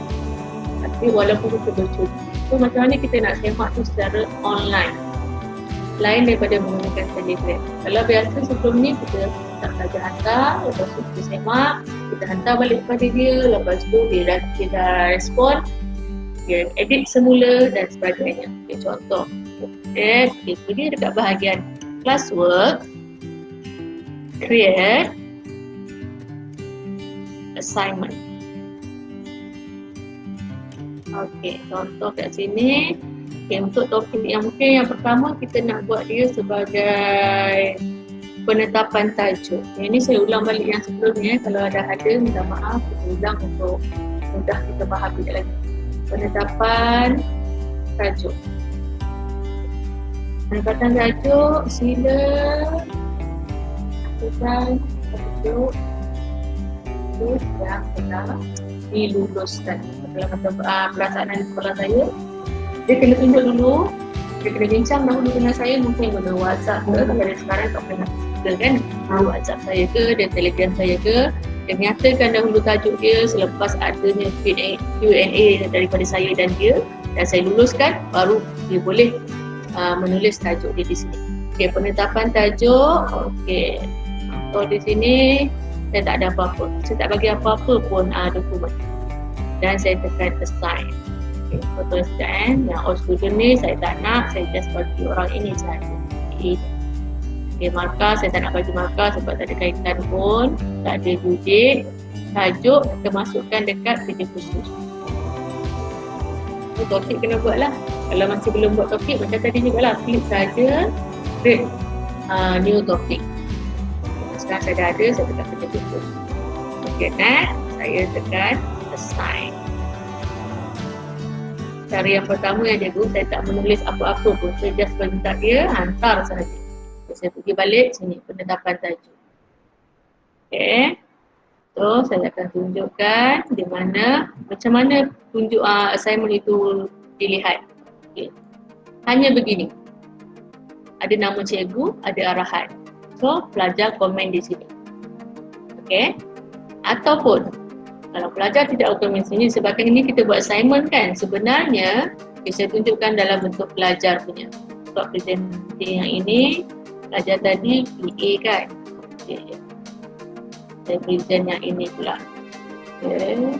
Tapi walaupun kita bercuti. So macam mana kita nak semak tu secara online? Lain daripada menggunakan Telegram. Kalau biasa sebelum ni kita tak saja hantar, lepas tu kita semak, kita hantar balik kepada dia, lepas tu dia dah respon, dia edit semula dan sebagainya. Okay, contoh. Okay, dia dekat bahagian classwork, create, assignment. Okay, contoh kat sini. Okay, untuk topik yang mungkin yang pertama kita nak buat dia sebagai penetapan tajuk. Yang ini saya ulang balik yang sebelumnya. Kalau ada minta maaf, kita ulang untuk mudah kita faham sekejap lagi. Penetapan tajuk. Penetapan tajuk, sila lakukan tajuk yang telah diluluskan. Dalam pelaksanaan di sekolah saya, dia kena tunjuk dulu, dia kena bincang dahulu dengan saya, mungkin guna WhatsApp ke, kalau sekarang tak pernah kita kan, WhatsApp saya ke dan Telegram saya ke, dia nyatakan dahulu tajuk dia selepas adanya Q&A daripada saya dan dia, dan saya luluskan, baru dia boleh menulis tajuk dia di sini. Okay, penetapan tajuk, okay. So di sini saya tak ada apa-apa, saya tak bagi apa-apa pun dokumen, dan saya tekan assign. Okay, contoh sekejap yang all student ni saya tak nak, saya just bagi orang ini sahaja. Okay, markah saya tak nak bagi markah sebab tak ada kaitan pun, tak ada due date. Tajuk kita masukkan dekat kerja khusus. So, topik kena buat lah. Kalau masih belum buat topik, macam tadi jugalah, klik saja create new topic. Sekarang saya dah ada, saya tekan kerja khusus. Okay, next saya tekan assign. Cara yang pertama yang cikgu, saya tak menulis apa-apa pun, saya just minta dia hantar sahaja. Saya pergi balik sini, penetapan tajuk. Okay. So, saya akan tunjukkan di mana, macam mana tunjuk assignment itu dilihat. Okay. Hanya begini. Ada nama cikgu, ada arahan. So, pelajar komen di sini. Okay. Ataupun, kalau pelajar tidak komen di sini, sebabkan ini kita buat assignment kan. Sebenarnya, saya tunjukkan dalam bentuk pelajar punya. Sebab presenting yang ini, pelajar tadi PA kan. Okay. Saya present yang ini pula. Okay.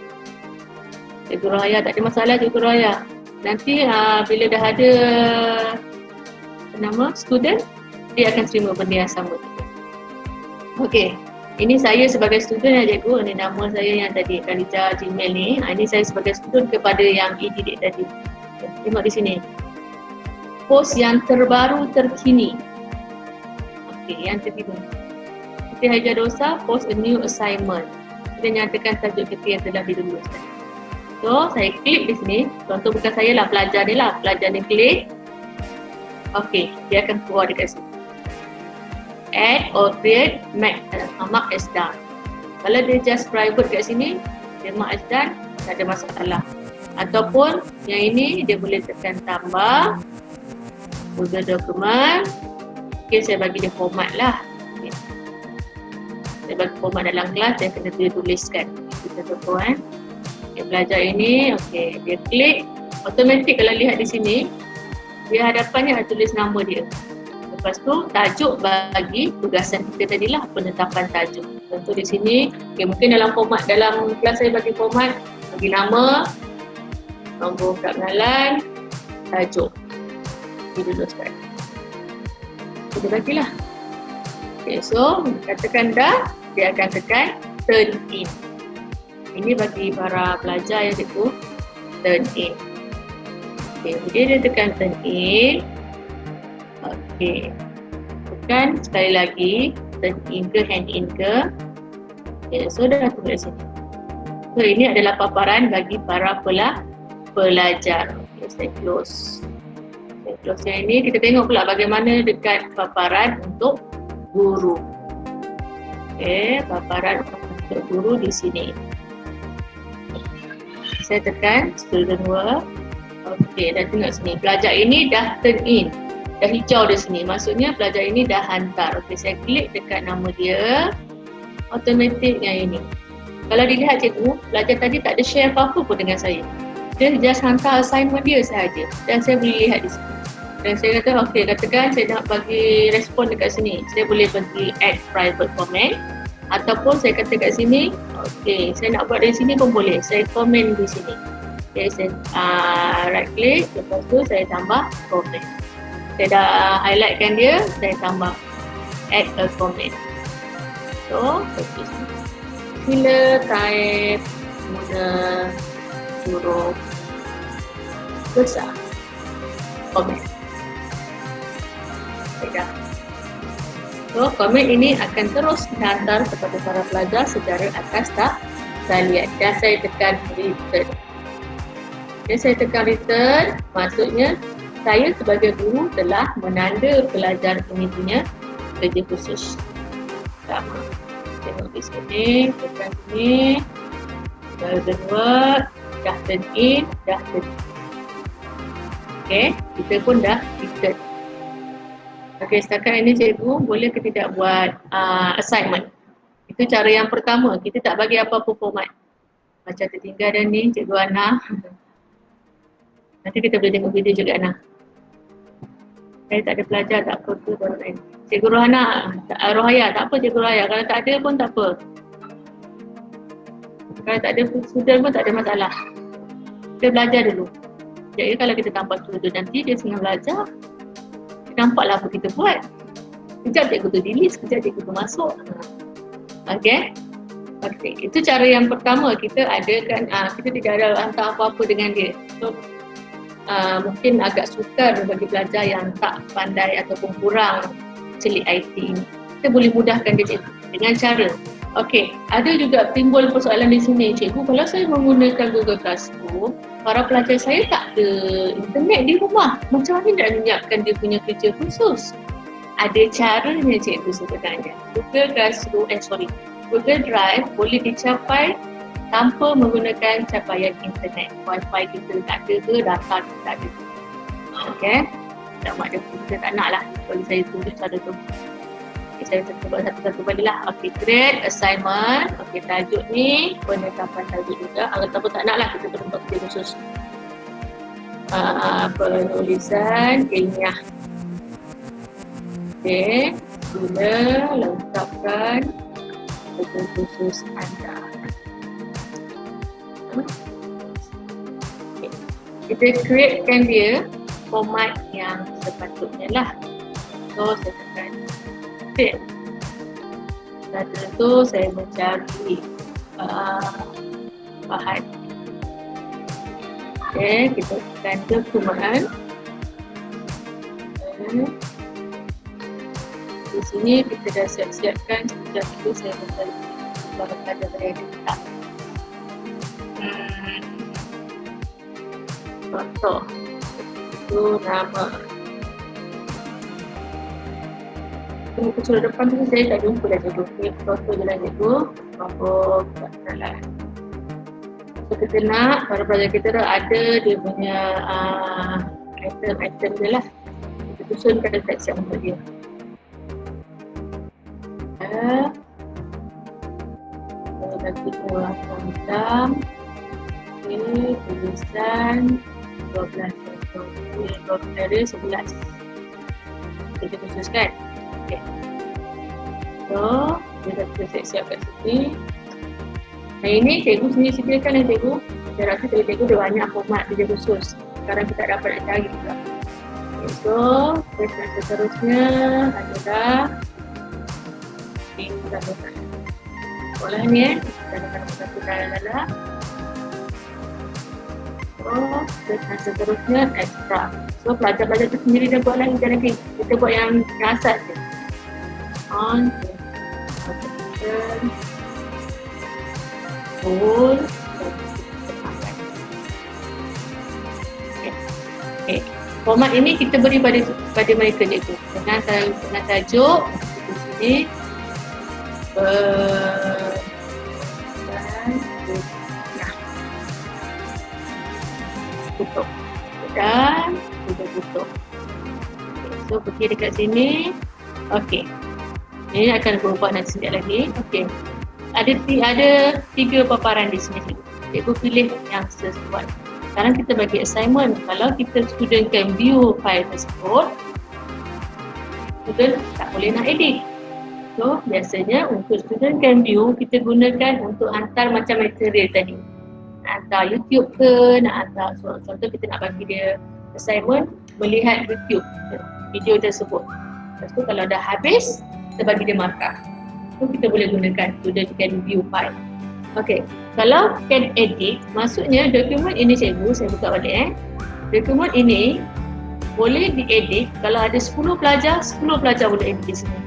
Cikgu Rohaya, tak ada masalah Cikgu Rohaya. Nanti bila dah ada nama student, dia akan terima benda yang sama. Okey, ini saya sebagai student ya cikgu. Ini nama saya yang tadi Khalija Gmail ni. Ini saya sebagai student kepada yang e-didik tadi. Tengok di sini. Post yang terbaru terkini. Okey, yang terkini. Siti Haijah Dosa post a new assignment. Kita nyatakan tajuk kita yang telah diluluskan. So, saya klik di sini. Contoh bukan saya lah, pelajar ni lah. Pelajar ni klik. Okey, dia akan keluar dekat sini. Add or create mark as done. Kalau dia just private kat sini, dia mark as done, tak ada masalah. Ataupun yang ini dia boleh tekan tambah Google dokumen. Okay, saya bagi dia format lah. Okay. Saya bagi format dalam kelas, saya kena dia tuliskan. Kita tengok kan. Okay, pelajar ini, okay, dia klik. Automatik kalau lihat di sini, dia hadapannya ada tulis nama dia. Lepas tu tajuk bagi tugasan kita tadilah, penetapan tajuk. Contoh di sini, okay, mungkin dalam format, dalam kelas saya bagi format, bagi nama, nombor pengenalan, tajuk. Diluluskan. Kita bagilah. Okay, so katakan dah, dia akan tekan turn in. Ini bagi para pelajar yang cikgu, turn in. Okay, dia tekan turn in. Okey. Tekan sekali lagi, turn in ke, hand in ke. Okay, so dah tulis sini. So ini adalah paparan bagi para pelajar. Okay, saya close. Saya close yang ini. Kita tengok pula bagaimana dekat paparan untuk guru. Okay, paparan untuk guru di sini. Saya tekan student work. Okey, dah tengok sini. Pelajar ini dah turn in. Dah hijau di sini. Maksudnya pelajar ini dah hantar. Okey, saya klik dekat nama dia. Automatik yang ini. Kalau dilihat cikgu, pelajar tadi tak ada share apa-apa pun dengan saya. Dia just hantar assignment dia sahaja. Dan saya boleh lihat di sini. Dan saya kata, okey, katakan saya nak bagi respon dekat sini. Saya boleh bagi add private comment. Ataupun saya kata kat sini, okey, saya nak buat dari sini pun boleh. Saya komen di sini. Okay, saya right click, lepas tu saya tambah comment. Saya dah highlightkan dia, saya tambah add a comment. So, sila type guna huruf besar comment. Okay, dah. So, komen ini akan terus dihantar kepada para pelajar secara atas talian. Dan saya tekan return. Dan saya tekan return, maksudnya saya sebagai guru telah menanda pelajar ini punya kerja khusus. Sama. Tengok di sini, tekan sini. Student work, dah turn in, dah turn in. Okay, kita pun dah return. Okay, setakat ini cikgu boleh ke tidak buat assignment. Itu cara yang pertama, kita tak bagi apa-apa format. Macam tertinggal dah ni, cikgu Ana. Nanti kita boleh tengok video juga Ana. Saya tak ada pelajar, tak apa tu baru lain. Cikgu Rohaya, tak apa Cikgu Rohaya. Kalau tak ada pun tak apa. Kalau tak ada student pun tak ada masalah. Kita belajar dulu. Jadi kalau kita tambah student nanti dia senang belajar. Nampaklah apa kita buat. Sekejap cikgu tu delete, sekejap cikgu tu masuk. Okay. Okay. Itu cara yang pertama, kita adakan, kita tidak ada hantar apa-apa dengan dia. So, mungkin agak sukar bagi pelajar yang tak pandai ataupun kurang celik IT ini. Kita boleh mudahkan dia dengan cara. Okey, ada juga timbul persoalan di sini. Cikgu, kalau saya menggunakan Google Classroom, para pelajar saya tak ada internet di rumah. Macam mana nak menyiapkan dia punya kerja khusus? ada caranya cikgu sebenarnya. Google Drive boleh dicapai tanpa menggunakan capaian internet. Wi-Fi kita tak ada ke, data kita tak ada. Okay, tak ada, kita tak nak lah. Kalau saya tunjuk cara tu. Okay, saya cuba satu-satu balik lah. Okay, create assignment. Okay, tajuk ni penetapan tajuk juga. Ataupun tak nak lah, kita perlu buat kerja khusus. Penulisan ilmiah. Okay, guna lengkapkan kerja khusus anda. Okay. Kita createkan dia format yang sepatutnya lah. So, saya tekan create. Setelah tu, saya mencari bahan. Okay, kita tekan dokumen. Di sini kita dah siap-siapkan. Sekejap dulu saya mencari beberapa kader yang letak. Contoh itu nama. Muka surat depan tu saya tak jumpa dah cikgu. Contoh je lah cikgu. Apa tak salah. So kita nak para pelajar kita tu ada dia punya item-item dia lah. Kita susunkan teks yang untuk dia. Bagi warna hitam. Okay, tulisan 12 area 11. Kita khususkan. Okay. So, kita dah siap-siap kat sini. Nah, ini cikgu sendiri sediakan cikgu. Saya rasa cikgu ada banyak format kerja khusus. Sekarang kita dapat nak cari juga. Okay, so, seterusnya adalah sekolah ni kita akan satu dalam. Oh, dan seterusnya extra. So pelajar-pelajar tu sendiri dah buat lagi dan lagi. Kita buat yang asas je. On full. Okay. Format ini kita beri pada mereka je tu. Dengan tajuk di sini. Tutup dan sudah tutup. Okay, so pergi dekat sini. Okey, ini akan berubah nanti sekejap lagi. Okey, ada 3 paparan di sini. Cikgu pilih yang sesuai. Sekarang kita bagi assignment. Kalau kita student can view file tersebut, student tak boleh nak edit. So, biasanya untuk student can view, kita gunakan untuk hantar macam material tadi. Nak hantar YouTube ke, nak hantar contoh kita nak bagi dia assignment, melihat YouTube, video tersebut. Lepas tu kalau dah habis, kita bagi dia markah. So, kita boleh gunakan student can view file. Okey, kalau can edit, maksudnya dokumen ini cikgu, saya buka balik Dokumen ini boleh diedit kalau ada 10 pelajar boleh edit di sini.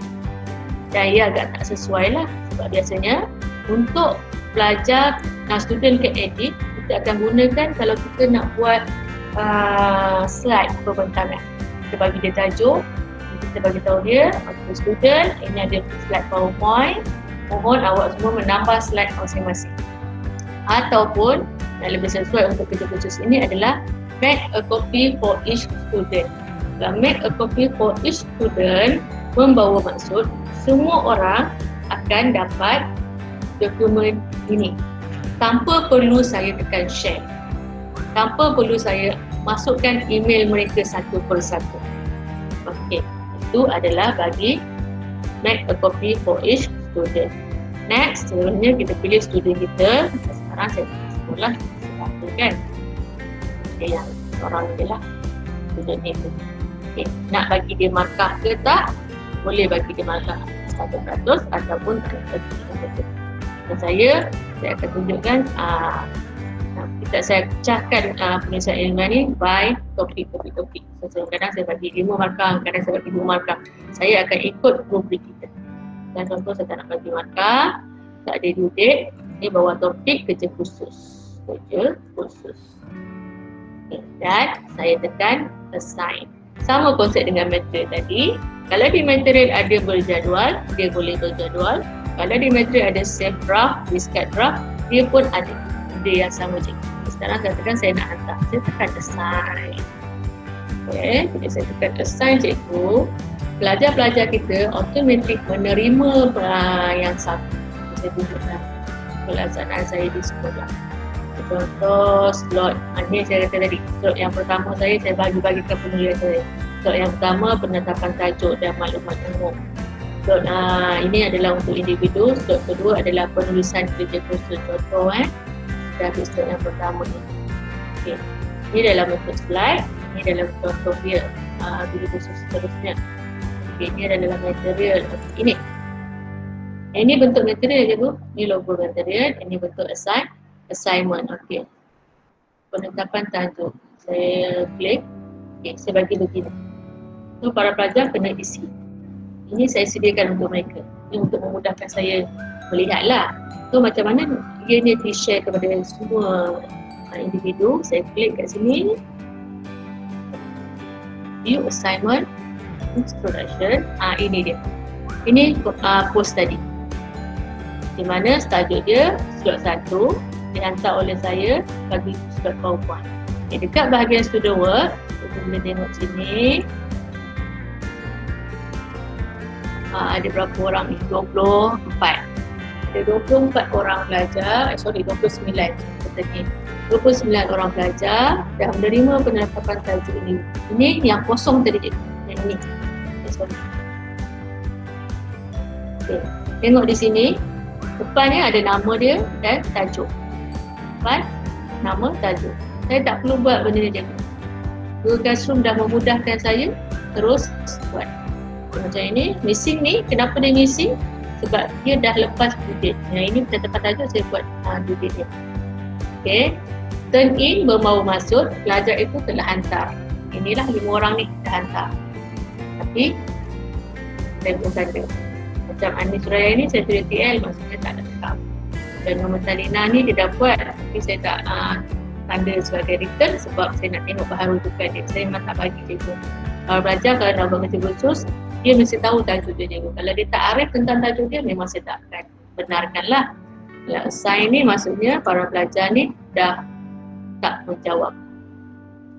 Dan ia agak tak sesuai lah sebab biasanya untuk pelajar student ke edit kita akan gunakan kalau kita nak buat slide pembentangan. Kita bagi dia tajuk, kita bagi tahu dia okay, student ini ada slide PowerPoint, mohon awak semua menambah slide masing-masing. Ataupun yang lebih sesuai untuk kerja khusus ini adalah make a copy for each student. Make a copy for each student membawa maksud semua orang akan dapat dokumen ini tanpa perlu saya tekan share, tanpa perlu saya masukkan email mereka satu persatu. Okey, itu adalah bagi make a copy for each student. Next, sebenarnya kita pilih student kita. Sekarang saya sekolah satu kan. Okay, yang orang ni lah student itu. Okay, nak bagi dia markah ke tak? Boleh bagi dia markah 100% ataupun 100%. Dan saya akan tunjukkan kita saya pecahkan penulisan ilmiah ni by topik. So, kadang saya bagi 5 markah, kadang saya bagi 2 markah. Saya akan ikut rubrik kita. Dan contoh saya tak nak bagi markah, tak ada due date, ini bawa topik kerja khusus. Okay, dan saya tekan assign. Sama konsep dengan material tadi. Kalau di material ada berjadual, dia boleh berjadual. Kalau di material ada save draft, discard draft, dia pun ada. Dia yang sama je. Sekarang katakan saya nak hantar. Saya tekan assign. Okay, jadi saya tekan assign cikgu. Pelajar-pelajar kita automatik menerima yang sama. Saya tunjukkan pelaksanaan saya di sekolah. Contoh slot, ini saya kata tadi, slot yang pertama saya bagi-bagikan penulisan saya. Slot yang pertama penetapan tajuk dan maklumat umum. Slot ini adalah untuk individu. Slot kedua adalah penulisan kerja kursus. Contoh dari slot yang pertama ni. Okay. Ini dalam bentuk slide, ini dalam contoh dia. Kerja kursus seterusnya. Okay, ini adalah material ini. Ini bentuk material je bu. Ini logo material, ini bentuk assignment. Okey. Penetapan tajuk. Saya klik. Okey, saya bagi begini. So para pelajar kena isi. Ini saya sediakan untuk mereka. Ini untuk memudahkan saya melihatlah. So macam mana dia ni di-share kepada semua individu. Saya klik kat sini. View assignment, introduction. Ini dia. Ini post tadi. Di mana tajuk dia slot 1 dihantar oleh saya bagi slot PowerPoint. Dekat bahagian student work, kita boleh tengok sini. Ada berapa orang ni? 24. Ada 24 orang pelajar, 29 katanya. 29 orang pelajar dah menerima penetapan tajuk ini. Ini yang kosong tadi je. Yang ini. Okay. Tengok di sini. Depannya ada nama dia dan tajuk. Depan, nama, tajuk. Saya tak perlu buat benda ni je. Google Classroom dah memudahkan saya terus buat. Macam ini, missing ni, kenapa dia missing? Sebab dia dah lepas due date. Yang ini penetapan tajuk saya buat due date dia. Okay. Turn in bermahu maksud pelajar itu telah hantar. Inilah 5 orang ni dah hantar. Tapi saya belum tanda. Macam Anis Suraya ni saya tulis TL, maksudnya tak ada rekam. Dan Muhammad Salina ni dia dah buat, tapi saya tak tanda sebagai return sebab saya nak tengok bahan rujukan dia. Saya memang tak bagi cikgu. Kalau belajar, kalau nak buat kerja khusus, dia mesti tahu tajuk dia cikgu. Kalau dia tak arif tentang tajuk dia, memang saya tak akan benarkan lah. Kalau assign ni maksudnya para pelajar ni dah tak menjawab.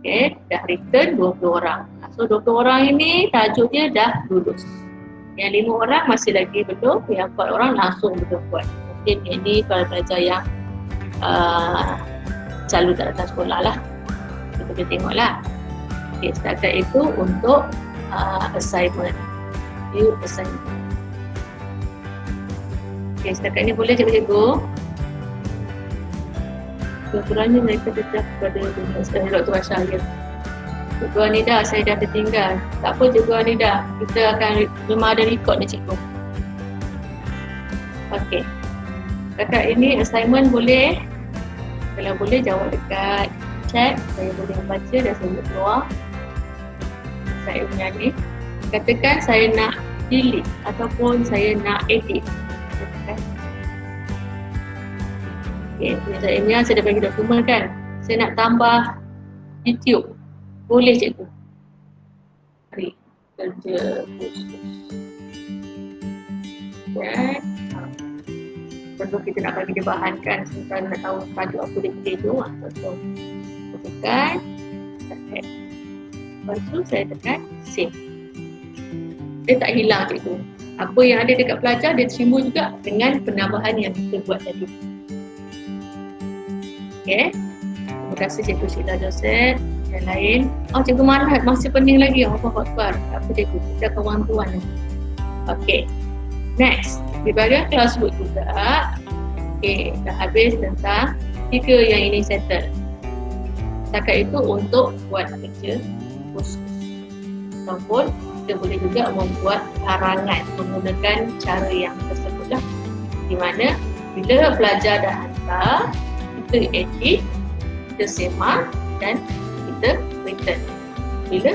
Okay, dah return 20 orang. So 20 orang ini tajuk dia dah lulus. Yang 5 orang masih lagi belum, yang 4 orang langsung belum buat. Mungkin ini para pelajar yang selalu tak datang sekolah lah. Kita boleh tengok lah. Okay, setakat itu untuk assignment. View assignment. Okay, setakat ini boleh cikgu-cikgu. Kurangnya mereka tetap kepada Dr. Asha ya. Cikgu Anida, saya dah tertinggal. Tak apa Cikgu Anida, kita akan memang ada record ni cikgu. Okey. Kakak ini assignment boleh? Kalau boleh jawab dekat chat, saya boleh baca dan saya boleh keluar. Saya punya ni. Katakan saya nak delete ataupun saya nak edit. Katakan. Okay, saya dah bagi dokumen kan. Saya nak tambah YouTube. Boleh cikgu. Mari kerja khusus. Okay. Tentu kita nak bagi dia bahan kan. Kita nak tahu tajuk apa dia kerja tu. Contoh. Tekan. Okay. Lepas tu saya tekan save. Dia tak hilang cikgu. Apa yang ada dekat pelajar dia terima juga dengan penambahan yang kita buat tadi. Okay. Terima kasih Cikgu Sheila Joseph. Yang lain. Cikgu Manhat masih pening lagi. Apa apa cikgu. Kita kawan tuan. Okay. Next. Di bahagian classwork juga. Okay. Dah habis tentang 3 yang ini settle. Setakat itu untuk buat kerja khusus. Ataupun kita boleh juga membuat karangan menggunakan cara yang tersebut lah. Di mana bila pelajar dah hantar, kita edit, kita semak dan kita return. Bila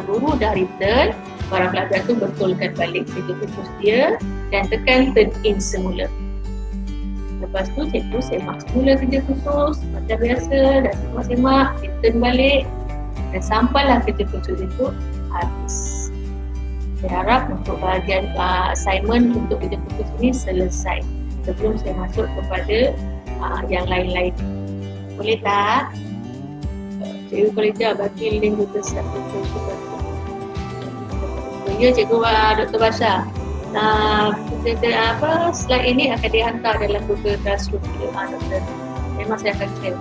guru dah return, para pelajar tu betulkan balik kerja khusus dia dan tekan turn in semula. Lepas tu cikgu semak semula kerja khusus macam biasa, dah semak-semak, return balik Dan sampailah kerja khusus itu habis. Saya harap untuk bahagian assignment untuk kerja khusus ini selesai sebelum saya masuk kepada yang lain-lain. Boleh tak? Cikgu Khalidah bagi link Google Satu Super. Ya Cikgu Dr. Basha. Slide ini akan dihantar dalam Google Classroom doktor. Memang saya akan share.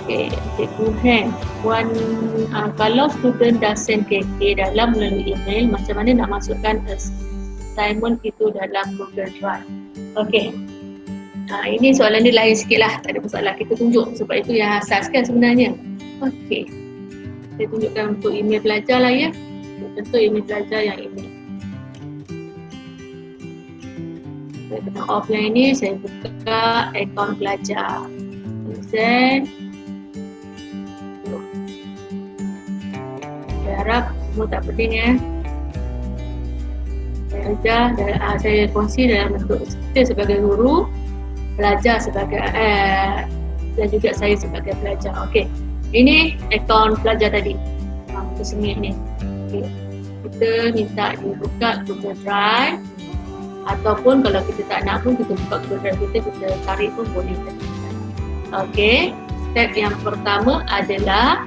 Okay, Cikgu Han. Kalau student dah send KK dalam melalui email, macam mana nak masukkan assignment itu dalam Google Drive? Okay. Ini soalan dia lain sikit lah, tak ada masalah, kita tunjuk sebab itu yang asas kan sebenarnya. Okey, saya tunjukkan untuk email pelajar lah ya. Contoh email pelajar yang ini. Saya kena off yang ini, saya buka akaun pelajar. Send. Saya harap semua tak penting ya. Saya kongsi dalam bentuk kita sebagai guru, pelajar sebagai dan juga saya sebagai pelajar. Okey. Ini akaun pelajar tadi. Kita sini ni. Okey. Kita minta dibuka Google Drive ataupun kalau kita tak nak pun kita buka Google Drive kita tarik pun boleh. Okey. Step yang pertama adalah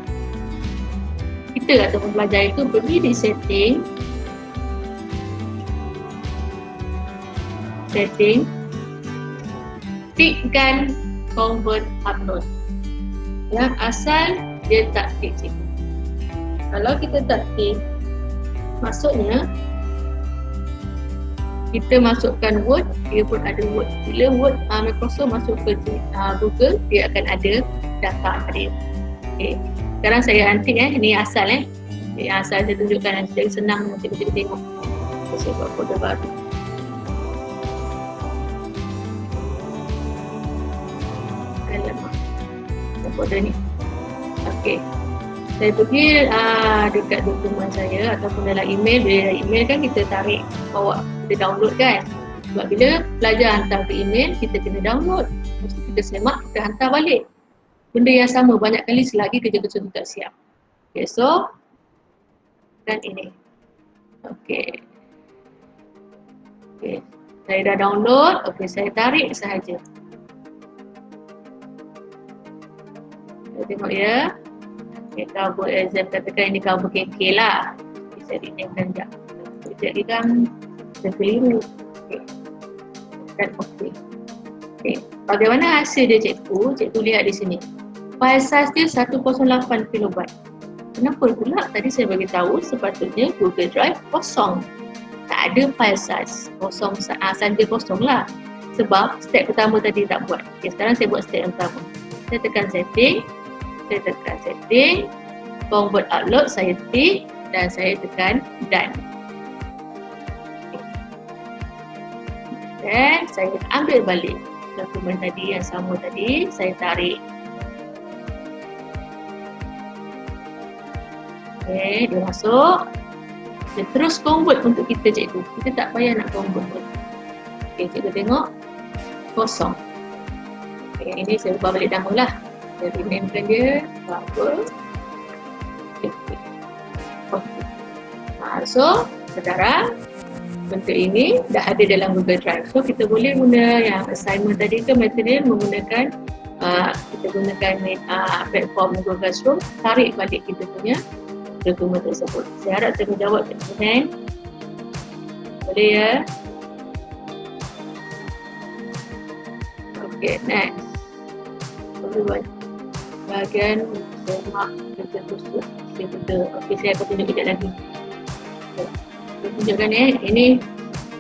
kita ataupun pelajar itu pergi di setting tikkan convert upload. Yang asal dia tak tik cikgu. Kalau kita tak tik, maksudnya kita masukkan Word, dia pun ada Word. Bila Word Microsoft masuk ke Google, dia akan ada data dia. Okay. Sekarang saya antik ini asal Ini asal saya tunjukkan jadi senang nanti kita tengok. Saya buat folder baru. Folder ni. Okey. Saya pergi dekat dokumen saya ataupun dalam email. Bila dalam email kan kita tarik bawa, kita download kan. Sebab bila pelajar hantar ke email, kita kena download. Lepas tu kita semak, kita hantar balik. Benda yang sama banyak kali selagi kerja-kerja tu tak siap. Okay, so dan ini. Okey. Okey. Saya dah download. Okey, saya tarik sahaja. Kita tengok ya. Okay, cover exam, katakan ini cover KK lah. Okay, saya renamkan sekejap. Jadi kan saya keliru. Okay. Dan okey. Okay. Bagaimana hasil dia cikgu? Cikgu lihat di sini. File size dia 108 KB. Kenapa pula tadi saya bagi tahu sepatutnya Google Drive kosong. Tak ada file size. Kosong saja kosong lah. Sebab step pertama tadi tak buat. Okay, sekarang saya buat step yang pertama. Saya tekan setting. Saya tekan setting, convert upload, saya tik dan saya tekan done. Dan saya ambil balik dokumen tadi yang sama tadi, saya tarik. Okey, dia masuk. Dia terus convert untuk kita cikgu. Kita tak payah nak convert pun. Okey, cikgu tengok kosong. Okey, ini saya ubah balik nama lah. Saya renamkan dia power. Okay. So sekarang bentuk ini dah ada dalam Google Drive. So kita boleh guna yang assignment tadi ke material menggunakan kita gunakan platform Google Classroom, tarik balik kita punya dokumen tersebut. Saya harap saya menjawab cikgu. Boleh ya? Okay, next. Boleh bahagian semak kerja khusus komputer. Okey, saya akan tunjuk sekejap lagi. Saya tunjukkan ini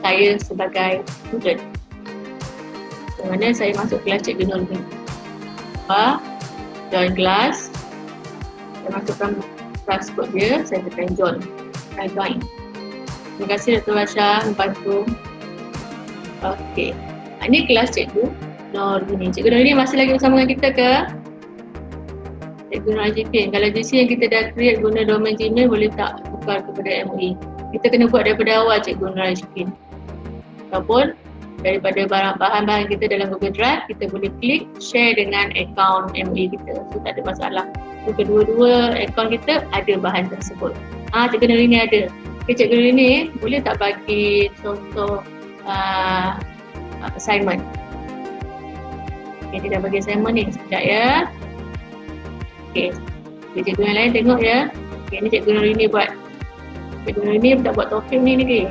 saya sebagai student. Di mana saya masuk kelas Cikgu Nurul. Join kelas. Saya masukkan password dia, saya tekan join. Saya join. Terima kasih Dr. Basha membantu. Okey. Ini kelas Cikgu Nurul. Cikgu Nurul masih lagi bersama dengan kita ke? Cikgu Nur Ajipin. Kalau GC yang kita dah create guna domain Gmail, boleh tak tukar kepada MOE? Kita kena buat daripada awal Cikgu Nur Ajipin. Ataupun daripada bahan-bahan kita dalam Google Drive, kita boleh klik share dengan akaun MA kita. So tak ada masalah. So kedua-dua akaun kita ada bahan tersebut. Cikgu Nurini ada. Okay, Cikgu Nurini boleh tak bagi contoh assignment? Okay, dia dah bagi assignment ni. Sekejap ya. Okay, cikgu yang lain tengok ya. Okay, ni Cikgu Nurini buat. Cikgu Nurini tak buat topik ni lagi.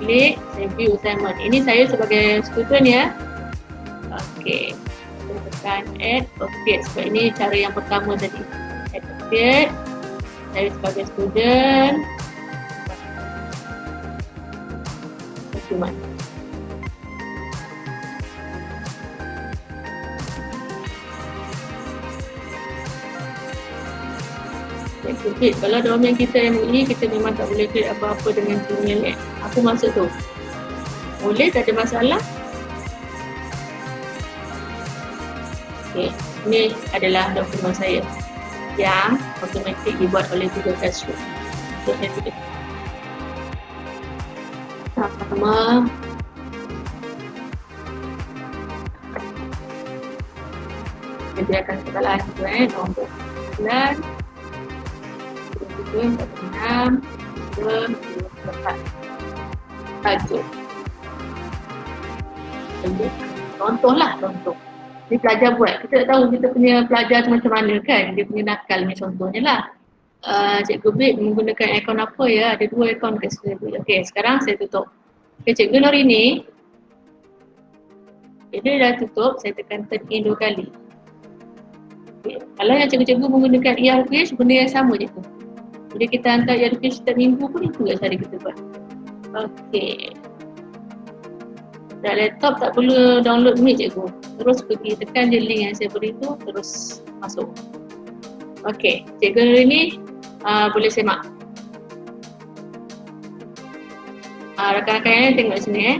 Klik, saya view assignment. Ini saya sebagai student ya. Okey. Saya tekan add affiliate sebab ini cara yang pertama tadi. Add affiliate. Saya sebagai student. Dokumen. Kalau domain kita MUI, kita memang tak boleh klik apa-apa dengan Gmail. Aku masuk tu. Boleh, tak ada masalah. Okay, ini adalah dokumen saya yang automatik dibuat oleh Google Classroom. So, saya tulis sama. Jadi akan kesalahan tu nombor 9 46 24 tajuk. Contohlah, contoh. Ni pelajar buat. Kita tak tahu kita punya pelajar tu macam mana kan. Dia punya nakal ni contohnya lah. Cikgu Bib menggunakan akaun apa ya? Ada 2 akaun ke sini. Okey, sekarang saya tutup. Okey, Cikgu Nurini. Bila dah tutup, saya tekan turn in 2 kali. Okay. Kalau yang cikgu-cikgu menggunakan earpiece, benda yang sama je tu. Bila kita hantar earpiece setiap minggu pun itu je cara kita buat. Okey. Dah laptop tak perlu download ni cikgu. Terus pergi tekan je link yang saya beri tu, terus masuk. Okey, cikgu ni boleh semak. Rakan-rakan yang tengok sini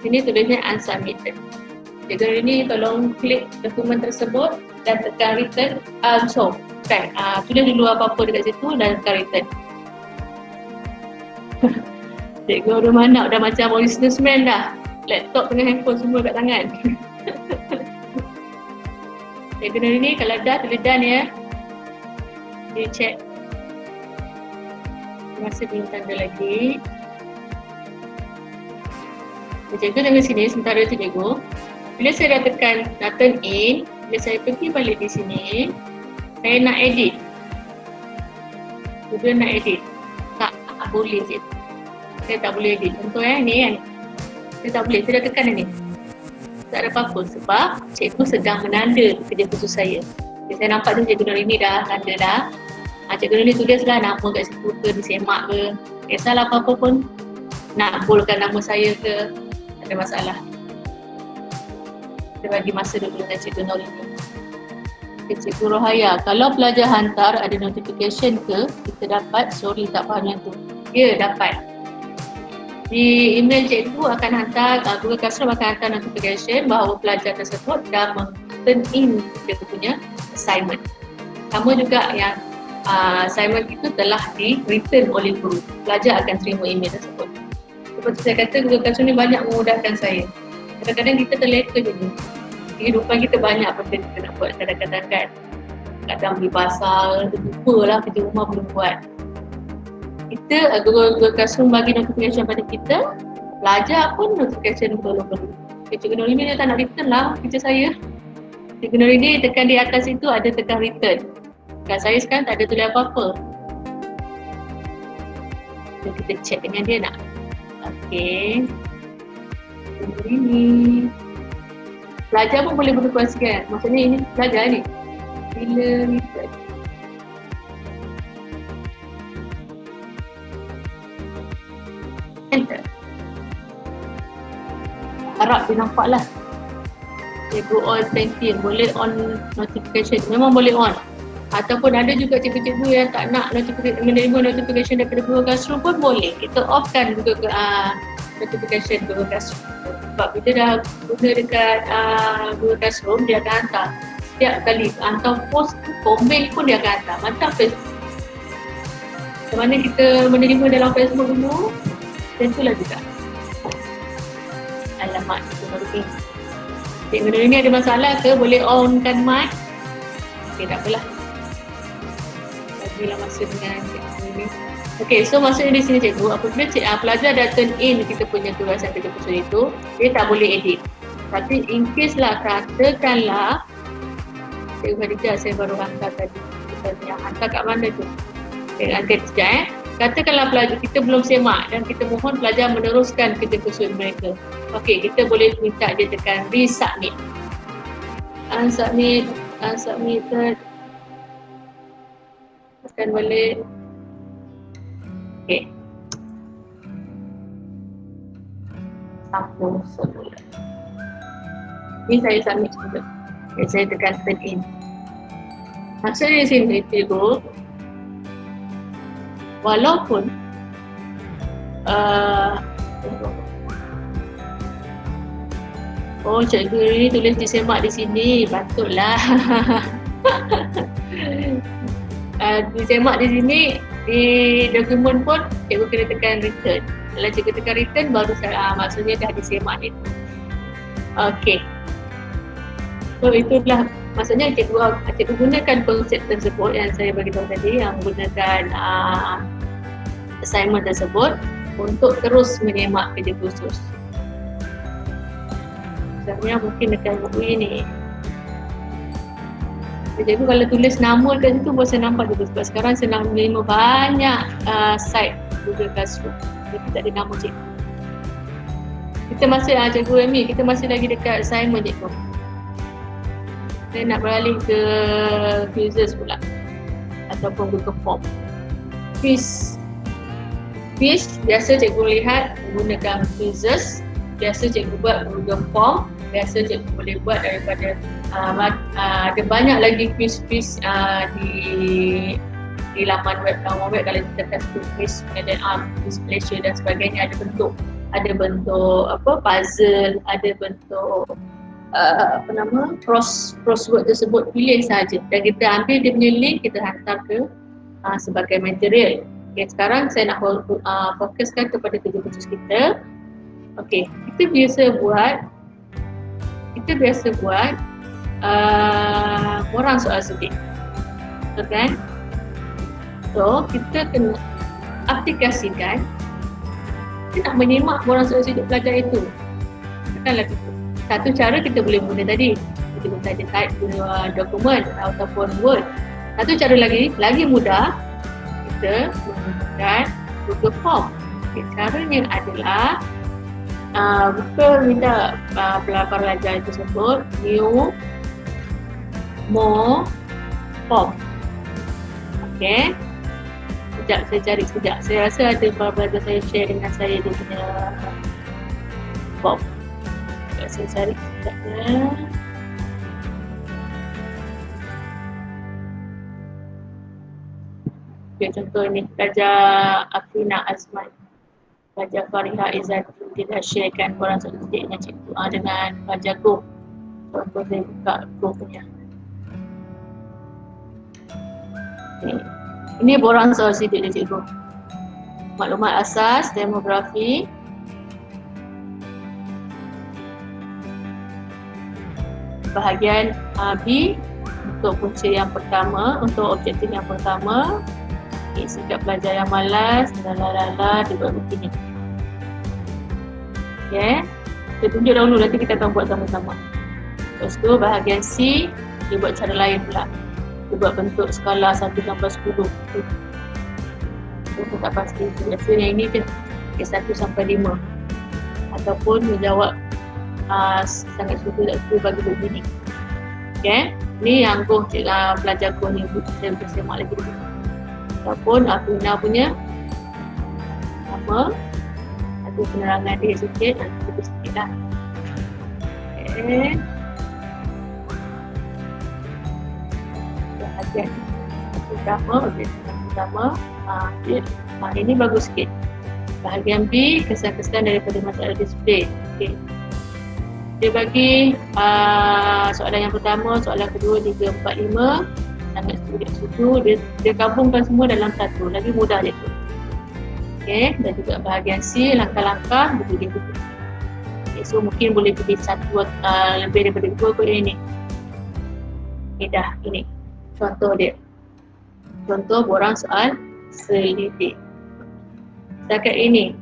Sini tulisnya unsubmitted. Cikgu ni tolong klik dokumen tersebut dan tekan return. Tulis dulu apa-apa dekat situ dan tekan return. Cikgu Rumana dah macam businessman dah. Laptop dengan handphone semua kat tangan. Cikgu ni kalau dah tulis done ya. Dia check. Masih belum tanda lagi. Cikgu tengok sini sementara tu cikgu. Bila saya dah tekan turn in, bila saya pergi balik di sini, saya nak edit. Cikgu nak edit. Tak boleh cikgu. Saya tak boleh edit. Contoh ni kan. Saya tak boleh. Saya dah tekan ni. Tak ada apa-apa sebab cikgu sedang menanda kerja khusus saya. Jadi, saya nampak tu cikgu Nurini dah tanda dah. Cikgu Nurini tulislah nama kat situ ke, disemak ke. Kisahlah apa-apa pun nak bolehkan nama saya ke. Tak ada masalah. Kita bagi masa dulu dengan Cikgu Nurini. Cikgu Rohaya, kalau pelajar hantar ada notification ke, kita dapat, sorry tak faham yang tu. Ya, dapat. Di email cikgu akan hantar, Google Classroom akan hantar notification bahawa pelajar tersebut dah turn in dia punya assignment. Sama juga yang assignment itu telah di-return oleh guru. Pelajar akan terima email tersebut. Seperti saya kata, Google Classroom ni banyak memudahkan saya. Kadang-kadang kita terleka je ni. Kehidupan kita banyak benda kita nak buat kadang-kadang kan. Kadang beli pasal, lupa lah kerja rumah belum buat. Kita Google Classroom bagi notification pada kita, pelajar pun notification perlu. Cikgu Nurini dia tak nak return lah kerja saya. Cikgu Nurini tekan di atas itu ada tekan return. Kat saya sekarang tak ada tulis apa-apa. Jadi kita check dengan dia nak. Okey. Cikgu Nurini. Pelajar pun boleh berkongsikan. Maksudnya ini pelajar ni. Bila return. Enter. Harap dia nampak lah. Cikgu on penting, boleh on notification. Memang boleh on. Ataupun ada juga cikgu-cikgu yang tak nak menerima notification daripada Google Classroom pun boleh. Kita offkan notification Google Classroom. Sebab kita dah guna dekat Google Classroom, dia akan hantar. Setiap kali hantar post, komen pun dia akan hantar. Mantap Facebook. Macam mana kita menerima dalam Facebook dulu, tentulah juga. Alamak. semak teknologi. Teknologi ni ada masalah ke? Boleh onkan mic? Okey, tak apalah. Bagilah masa dengan teknologi ni. Okey, so maksudnya di sini cikgu, apabila pelajar dah turn in kita punya tugasan kerja khusus itu, dia tak boleh edit. Tapi in case lah, katakanlah Cikgu Khadijah saya baru hantar tadi. Kita hantar kat mana tu? Angkat sekejap Katakanlah pelajar kita belum semak dan kita mohon pelajar meneruskan kerja khusus mereka. Okey, kita boleh minta dia tekan resubmit. Unsubmitted. Tekan balik. Okey. Sambung semula. Ini saya submit semula. Okay, saya tekan turn in. Maksudnya di sini cikgu, walaupun oh cikgu ini tulis disemak di sini, patutlah. Disemak di sini, di dokumen pun cikgu kena tekan return. Kalau cikgu tekan return baru maksudnya dah disemak ni. Okey. So itulah maksudnya cikgu gunakan konsep tersebut yang saya beritahu tadi, yang menggunakan assignment tersebut untuk terus menyemak kerja khusus. Misalnya mungkin dekat buku ini. Cikgu kalau tulis nama kat situ boleh nampak juga, sebab sekarang saya nak menerima banyak site Google Classroom. Jadi tak ada nama cikgu. Kita masih cikgu Amy, kita masih lagi dekat assignment cikgu. Saya nak beralih ke quizzes pula ataupun Google Form. Quiz biasa cikgu lihat menggunakan quizzes, biasa cikgu buat Google Form, biasa cikgu boleh buat daripada ada banyak lagi quiz-quiz di laman web kalau kita tekan quiz kemudian quiz Malaysia dan sebagainya, ada bentuk puzzle, ada bentuk crossword tersebut, pilih saja dan kita ambil dia punya link, kita hantar ke sebagai material. Okay, sekarang saya nak fokuskan kepada kerja khusus kita. Okay, kita biasa buat orang soal sedik, betul kan? So kita kena aplikasikan, kita nak menyemak orang soal sedik pelajar itu, bukanlah gitu. Satu cara kita boleh guna tadi, kita boleh type dokumen ataupun Word. Satu cara lagi mudah, kita menggunakan Google Form. Okay, caranya adalah minta pelajar tersebut new more form. Okey. Sekejap saya cari sekejap. Saya rasa ada pelajar saya share dengan saya dia punya form. Saya cari sekejapnya. Okay, contoh ni pelajar Afrina Azman, pelajar Fariha Izzati, dia dah sharekan korang sedikit dengan cikgu dengan pelajar Go. Contoh saya buka Go punya. Okay. Ini borang soal sidik dia cikgu. Maklumat asas, demografi. Bahagian B untuk punca yang pertama, untuk objektif yang pertama. Okay, sikap pelajar yang malas, dia buat begini. Okay, kita tunjuk dahulu, nanti kita akan buat sama-sama. Lepas tu bahagian C, dia buat cara lain pula. Dia buat bentuk skala 1 sampai 10. Itu tak pasti, biasanya ini je, 1 sampai 5. Ataupun menjawab sangat suka tak suka bagi begini. Okay, ni yang pelajar Go ni saya bersemak lagi dulu. Ataupun Afrina punya nama, ada penerangan dia sikit, nanti kita sikit lah. Okay, bahagian pertama, ini bagus sikit. Bahagian B, kesan-kesan daripada masalah display. Okay, dia bagi soalan yang pertama, soalan kedua, 3, 4, 5. Sangat setuju, dia gabungkan semua dalam satu, lagi mudah dia tu. Okay, dan juga bahagian C, langkah-langkah begitu. Okay, so mungkin boleh pilih satu lebih daripada 2 kot ini. Okay, dah ini contoh dia. Contoh borang soal selidik. Setakat ini,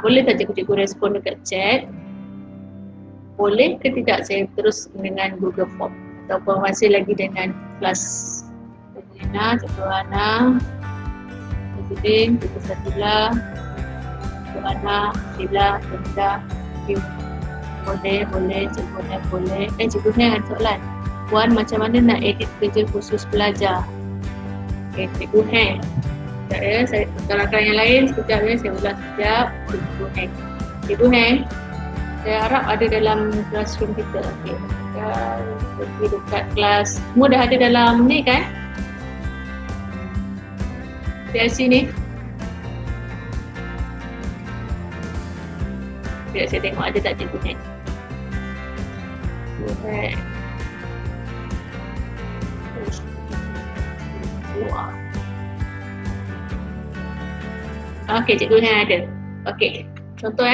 boleh tak cikgu respon dekat chat? Boleh ke tidak saya terus dengan Google Form ataupun masih lagi dengan kelas Cikgu Ana, Cikgu Satila, Cikgu Ana, Sheila, Linda, boleh, Cikgu Nek boleh. Cikgu Nek ada soalan. Puan macam mana nak edit kerja khusus pelajar? Okay, Cikgu Nek. Sekejap ya, saya rakan yang lain sekejap ya, saya ulang sekejap. Cikgu Nek. Cikgu Nek, saya harap ada dalam classroom kita. Okay, pergi dekat kelas. Semua dah ada dalam ni kan? PLC ni. Biar saya tengok ada tak Cikgu Nek. Okay. Okey, Cikgu Nek ada. Okey, contoh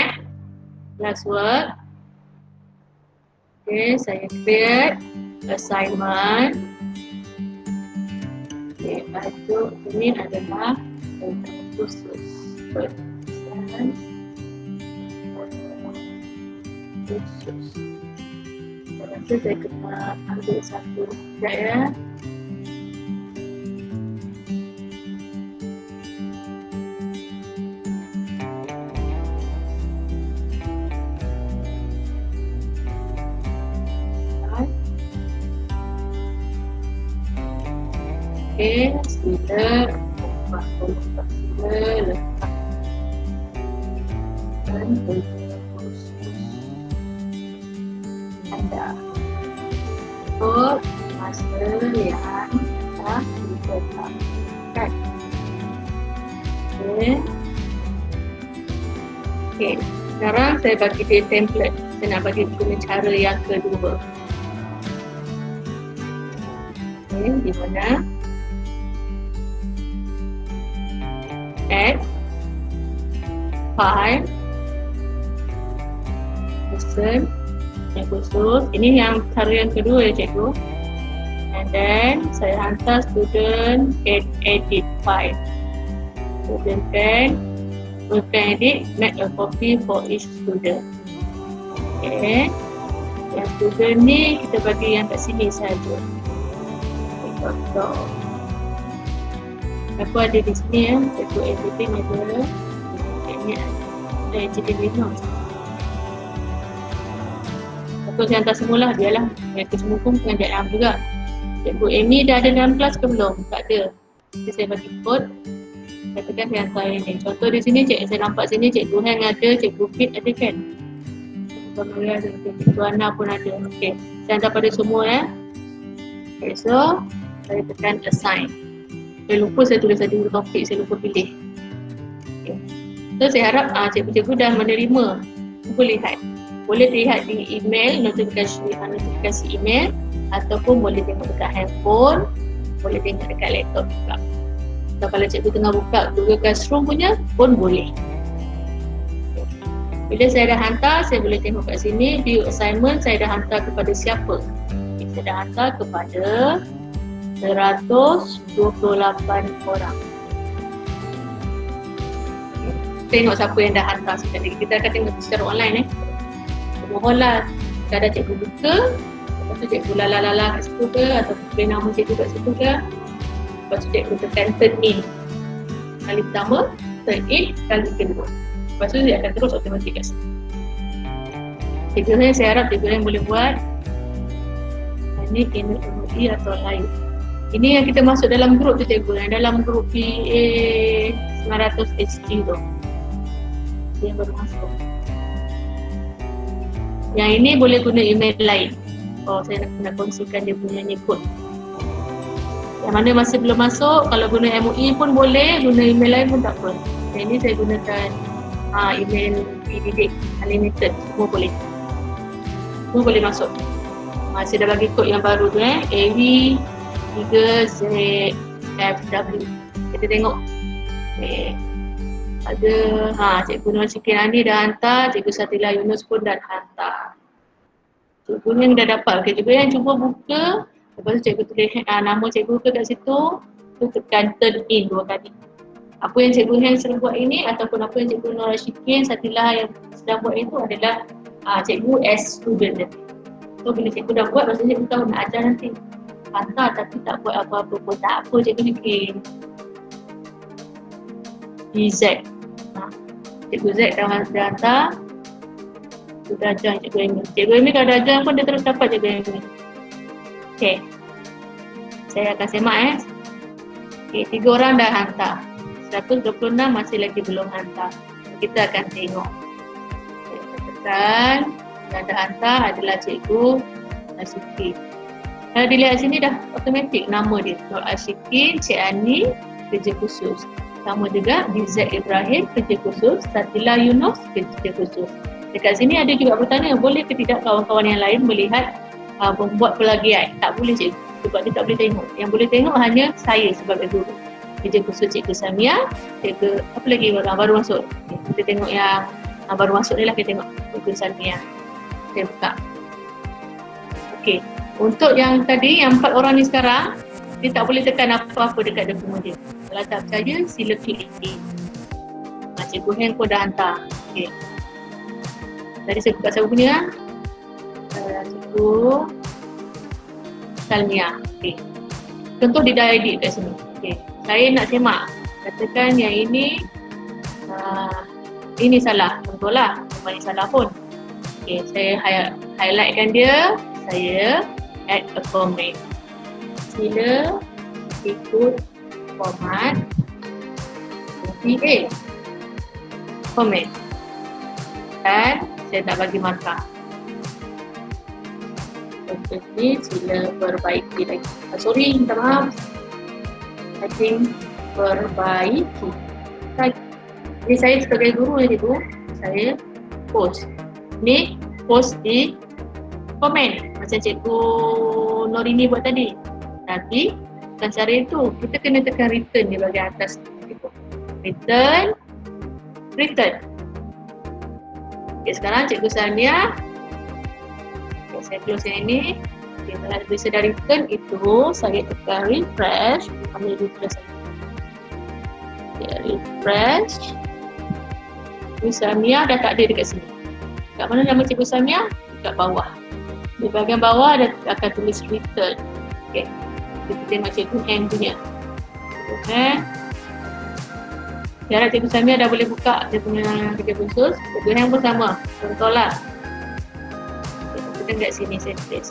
classwork. Okey, saya create assignment. Okey, tajuk ini adalah khusus. Khusus. Saya rasa saya kena ambil satu sekejap ya. Okey, sila letak dan khusus anda untuk masa yang dah ditetapkan. Okey, sekarang saya bagi dia template. Saya nak bagi guna cara yang kedua. Okey, di mana? Add file person yang khusus. Ini yang cara yang kedua ya cikgu. And then saya hantar student edit file. Student can edit, make a copy for each student. Okay, yang student ni kita bagi yang kat sini saja. Contoh aku ada di sini ya, cikgu editing ada. Ini ada editing window. Aku saya hantar semula, biarlah mereka semua pun pengajar yang juga. Cikgu Amy dah ada dalam kelas ke belum? Tak ada. Jadi saya bagi kod. Katakan saya hantar ini. Contoh di sini saya nampak sini cikgu Hang ada, cikgu Fit ada kan? Cikgu Maria ada, cikgu Ana pun ada. Okey, saya hantar pada semua ya. Okay, so saya tekan assign. Saya lupa saya tulis satu topik, saya lupa pilih. Okay. So saya harap cikgu-cikgu dah menerima. Boleh lihat. Boleh lihat di email, notifikasi email, ataupun boleh tengok dekat handphone, boleh tengok dekat laptop juga. So kalau cikgu tengah buka Google Classroom punya pun boleh. Bila saya dah hantar, saya boleh tengok kat sini view assignment saya dah hantar kepada siapa. Saya dah hantar kepada 128 orang. Tengok siapa yang dah hantar sekali. Kita akan tengok secara online Mohonlah kadang cikgu buka, lepas tu cikgu lalala kat situ ke, atau pilih nama cikgu kat situ ke. Lepas tu cikgu tekan turn in kali pertama, turn in kali kedua. Lepas tu dia akan terus automatik kat situ. Cikgu saya harap cikgu yang boleh buat. Ini email MOE atau lain. Ini yang kita masuk dalam grup tu cikgu, yang dalam grup PA 900 HG tu. Dia baru masuk. Yang ini boleh guna email lain. Oh, saya nak kongsikan dia punya kod. Yang mana masih belum masuk, kalau guna MOE pun boleh, guna email lain pun tak apa. Yang ini saya gunakan email PDD Unlimited, semua boleh. Semua boleh masuk. Saya dah bagi kod yang baru tu AV3ZFW. Kita tengok. Ada Cikgu Nur Syikin Ani dah hantar, Cikgu Satila Yunus pun dah hantar. Cikgu yang dah dapat. Okay, cikgu yang cuba buka, lepas tu cikgu tulis nama cikgu ke kat situ, tu tekan turn in 2 kali. Apa yang cikgu yang sedang buat ini ataupun apa yang Cikgu Nur Syikin, Satila yang sedang buat itu adalah cikgu as student nanti. So bila cikgu dah buat, maksudnya cikgu tahu nak ajar nanti. Hantar tapi tak buat apa-apa pun, tak apa Cikgu Syikin. Z. Cikgu Z dah hantar. Sudah ajar Cikgu Amy. Cikgu Amy kalau dah ajar pun dia terus dapat Cikgu Amy. Okay. Saya akan semak Okay, 3 orang dah hantar. 126 masih lagi belum hantar. Kita akan tengok. Tekan yang dah hantar adalah Cikgu Asyikin. Kalau dilihat sini dah automatik nama dia. Nur Asyikin, Cik Ani, kerja khusus. Sama juga Biza Ibrahim, kerja khusus. Satila Yunus, kerja khusus. Dekat sini ada juga bertanya, boleh ke tidak kawan-kawan yang lain melihat membuat pelagiat? Tak boleh Cikgu, sebab dia tak boleh tengok. Yang boleh tengok hanya saya sebagai guru. Kerja khusus Cikgu Samia, Cikgu apa lagi baru masuk. Kita tengok yang baru masuk ni lah, kita tengok Cikgu Samia. Saya buka. Okey, untuk yang tadi, yang 4 orang ni sekarang, dia tak boleh tekan apa-apa dekat dokumen dia. Kalau tak percaya, sila pilih. Cikgu Heng pun dah hantar. Okey. Tadi saya buka saya punya Cikgu Salmia. Okay. Contoh dia dah edit kat sini. Okay. Saya nak semak. Katakan yang ini salah. Contohlah. Memang salah pun. Okay. Saya highlightkan dia. Saya add a comment. Sila ikut format OTA. Comment. Dan saya tak bagi markah. Untuk ni sila perbaiki lagi. Sorry, minta maaf. I think perbaiki. Ini saya sebagai guru ya cikgu, saya post. Ni post di komen macam Cikgu Norini buat tadi. Tapi bukan cara itu. Kita kena tekan return di bahagian atas. Return. Okay, sekarang Cikgu Samia, saya close yang ini. Okay, kalau bisa dah return itu, saya tekan refresh. Ambil refresh lagi. Okay, refresh. Cikgu Samia dah tak ada dekat sini. Kat mana nama Cikgu Samia? Dekat bawah. Di bahagian bawah akan tulis return. Okay. Kita tengok Cikgu N punya. Okay. Sekarang Cikgu Samia dah boleh buka dia punya kerja khusus. Cikgu Heng pun sama. Contohlah. Kita kat sini saya tulis.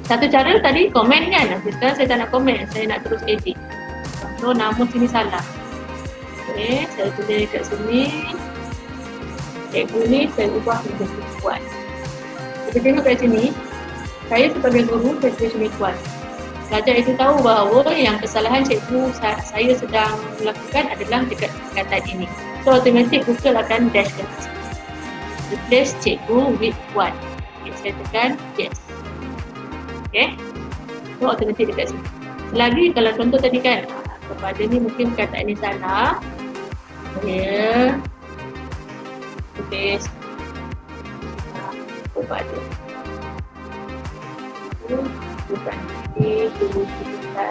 Satu cara tadi komen kan. Sekarang saya tak nak komen. Saya nak terus edit. So nama sini salah. Okay, saya tulis kat sini. Cikgu ni saya ubah menjadi perempuan. Kita tengok kat sini. Saya sebagai guru saya tulis perempuan. Pelajar itu tahu bahawa yang kesalahan cikgu saya sedang melakukan adalah dekat perkataan ini. So automatic Google akan dash ke sini. Replace cikgu with one. Okay, saya tekan yes. Okay. So automatic dekat sini. Selagi kalau contoh tadi kan, kepada ni mungkin perkataan ini salah. Saya tulis kepada. Bukan dulu kita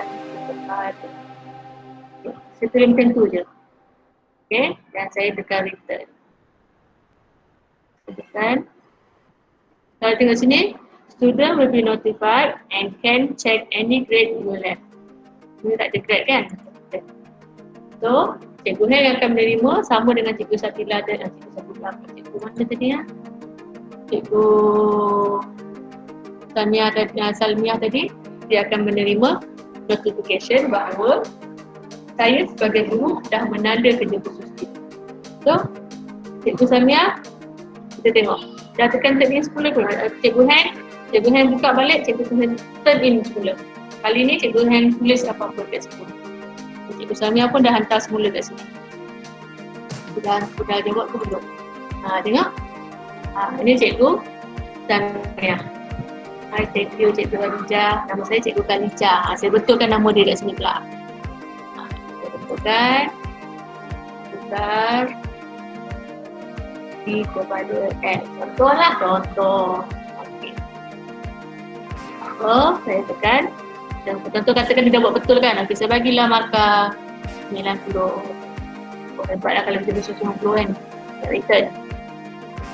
kepada. Saya tulis macam tu je. Okay, dan saya tekan return. Saya tekan. Kalau tengok sini, student will be notified and can check any grade you left. Ini tak ada grade kan? So, Cikgu Heng akan menerima sama dengan Cikgu Satila dan Cikgu Satila. Cikgu mana tadi ya? Cikgu Salmiah tadi, dia akan menerima notification bahawa saya sebagai guru dah menanda kerja khusus dia. So, Cikgu Salmiah, kita tengok. Dah tekan turn in semula pun. Cikgu Heng buka balik, Cikgu Heng turn in semula. Kali ni Cikgu Heng tulis apa-apa kat semula. Cikgu Salmiah pun dah hantar semula kat sini. Sudah jawab ke belum? Tengok. Ini Cikgu Salmiah. Hai, thank you Cikgu Khadijah. Nama saya Cikgu Khadijah. Saya betulkan nama dia kat sini pula. Contohkan besar B kepada X. Contohlah, contoh. Okey. Saya tekan. Dan contoh katakan dia dah buat betul kan. Okey, saya bagilah markah 90. Hebatlah kalau kita bisa 90 kan. Return.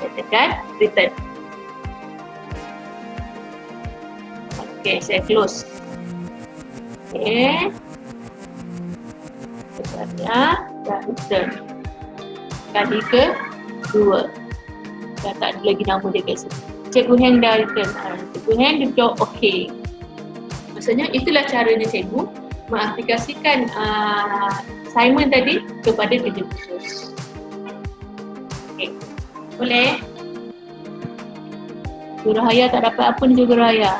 Saya tekan return. Okey, saya close. Okey. Sebenarnya dah return. Kali ke-2. Dah tak ada lagi nama dia kat sini. Cikgu Heng dah return. Cikgu Heng dia jawab okey. Maksudnya itulah caranya cikgu mengaplikasikan assignment tadi kepada kerja khusus. Okey. Boleh? Cikgu Rahaya tak dapat apa ni Cikgu Rahaya?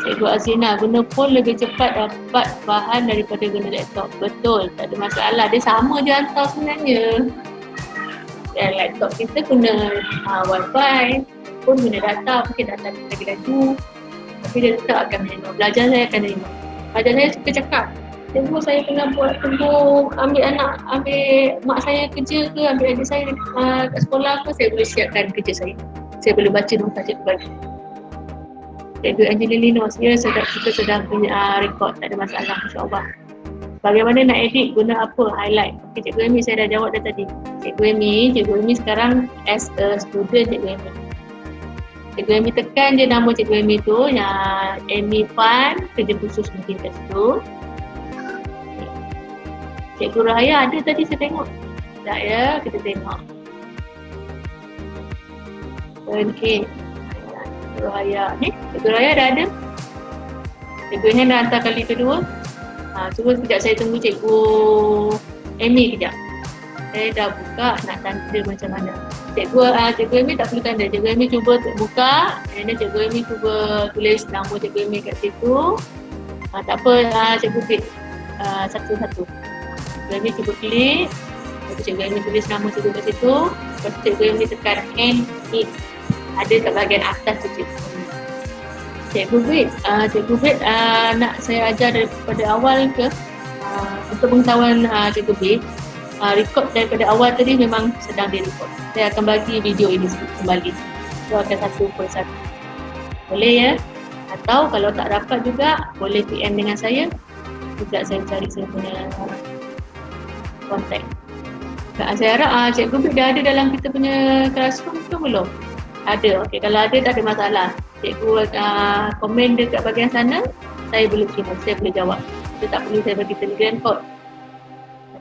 Cikgu Azina, guna phone lebih cepat dapat bahan daripada guna laptop. Betul, tak ada masalah. Dia sama je hantar sebenarnya. Dan laptop kita guna wifi, phone guna data, mungkin data lagi laju. Tapi dia tetap akan menerima. Belajar saya akan menerima. Belajar saya suka cakap, cikgu saya tengah ambil mak saya kerja ke, ambil adik saya kat sekolah ke, saya boleh siapkan kerja saya. Saya boleh baca nota cikgu bagi. Cikgu Angelina, kita sedang punya rekod, tak ada masalah, insyaAllah. Bagaimana nak edit, guna apa, highlight. Okay, Cikgu Amy saya dah jawab dah tadi. Cikgu Amy sekarang as a student Cikgu Amy. Cikgu Amy tekan je nama Cikgu Amy tu, yang Amy Fan, kerja khusus mungkin kat situ. Cikgu Rahaya ada tadi saya tengok. Sekejap ya, kita tengok. Okay. Cikgu Rahaya ni, Cikgu Rahaya dah ada. Cikgu Amy dah hantar kali kedua. Cuba sekejap saya tunggu Cikgu Amy kejap. Saya dah buka nak tanda macam mana. Cikgu Amy tak perlu tanda. Cikgu Amy cuba buka. Dan Cikgu Amy cuba tulis nama Cikgu Amy kat situ. Tak apa, Cikgu klik satu-satu. Cikgu Amy cuba klik. Lepas Cikgu Amy tulis nama Cikgu kat situ. Lepas Cikgu Amy tekan end it. Ada kat bahagian atas tu Cikgu. Cikgu Brit, nak saya ajar daripada awal ke untuk pengetahuan Cikgu Brit, record daripada awal tadi memang sedang direkod. Saya akan bagi video ini kembali. So akan satu per satu. Boleh ya? Atau kalau tak dapat juga boleh PM dengan saya. Juga saya cari saya punya kontak. Saya harap Cikgu Brit dah ada dalam kita punya classroom ke belum? Ada. Okey, kalau ada tak ada masalah. Cikgu komen dekat bahagian sana, saya boleh terima, saya boleh jawab. Saya tak perlu saya bagi Telegram kot.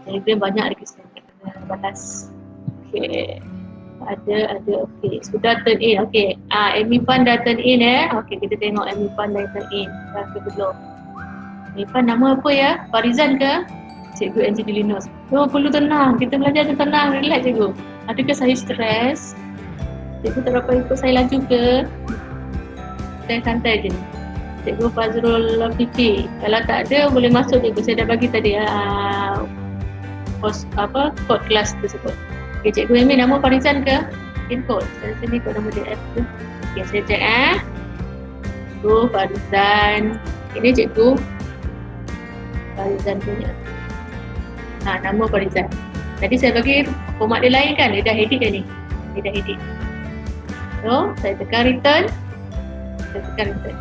Telegram banyak dekat sana, kena balas. Okey, ada, okey. Sudah turn in, okey. Amy Fan dah turn in Okey, kita tengok Amy Fan dah turn in. Dah ke belum? Amy Fan nama apa ya? Farizan ke? Cikgu Angelina. Oh, perlu tenang, kita belajar tu tenang, relax cikgu. Adakah saya stres? Cikgu tak dapat ikut saya laju ke? Saya santai je. Cikgu Fazrul Lafifi. Kalau tak ada boleh masuk cikgu. Saya dah bagi tadi kod kelas tersebut. Okay, Cikgu Amy nama Farizan ke? Pin kod. Saya sini kod nama DF tu. Okay, saya cek Cikgu Farizan. Ini Cikgu Farizan punya. Nama Farizan. Tadi saya bagi format dia lain kan? Dia dah edit dah ni. Dia dah edit. So, saya tekan return. Saya tekan return.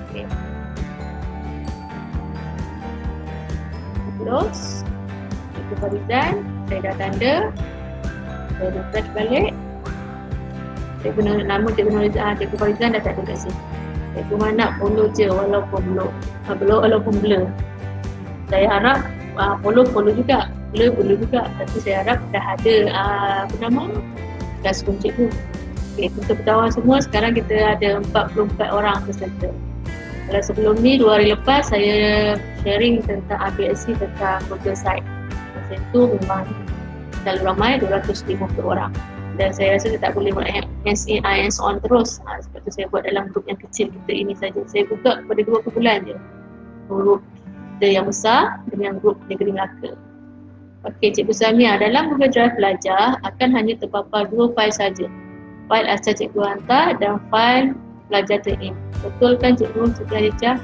Okay. Close. Cikgu Farizan. Saya dah tanda. Saya refresh balik. Saya guna nama Cikgu Cikgu Farizan dah tak ada kat sini. Cikgu Manap follow je walaupun blur. Saya harap follow juga. Blur juga. Tapi saya harap dah ada classroom cikgu. Okay, untuk pengetahuan semua, sekarang kita ada 44 orang peserta. Kalau sebelum ni, 2 hari lepas, saya sharing tentang ABSC tentang Google Site. Masa itu memang terlalu ramai, 250 orang. Dan saya rasa saya tak boleh buat hands on terus. Sebab tu saya buat dalam grup yang kecil kita ini saja. Saya buka pada 2 bulan je. Grup kita yang besar dengan grup Negeri Melaka. Okey, Cikgu Samia, dalam Google Drive pelajar akan hanya terpapar 2 fail saja. Fail asal cikgu hantar dan fail pelajar turn in. Betul kan Cikgu Supriya Rijah?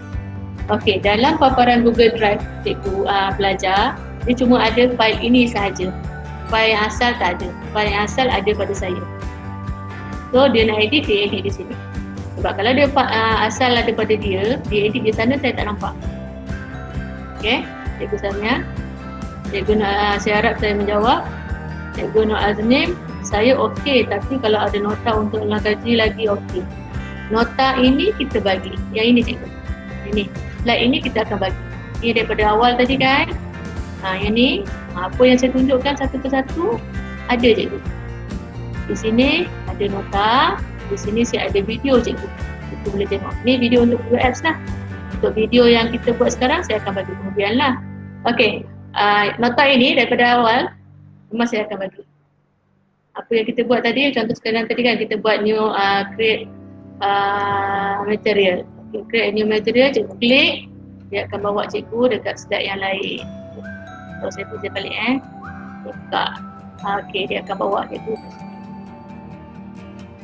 Okey, dalam paparan Google Drive cikgu belajar, dia cuma ada fail ini sahaja. Fail yang asal tak ada. Fail yang asal ada pada saya. So dia nak edit, dia edit di sini. Sebab kalau dia asal ada pada dia edit di sana saya tak nampak. Okey, cikgu Samia. Cikgu saya harap saya menjawab. Cikgu Nur Aznim, saya okey, tapi kalau ada nota untuk gaji lagi okey. Nota ini kita bagi. Yang ini cikgu. Ini. Slide ini kita akan bagi. Ini daripada awal tadi kan. Yang ni apa yang saya tunjukkan satu persatu ada cikgu. Di sini ada nota, di sini saya ada video cikgu. Kita boleh tengok. Ni video untuk Google Apps lah. Untuk video yang kita buat sekarang saya akan bagi kemudian lah. Okey, nota ini daripada awal memang saya akan bagi. Apa yang kita buat tadi, contoh sekarang tadi kan kita buat new create material. Okay, create new material, cikgu klik, dia akan bawa cikgu dekat slide yang lain. So saya puja balik buka. Okey, dia akan bawa cikgu.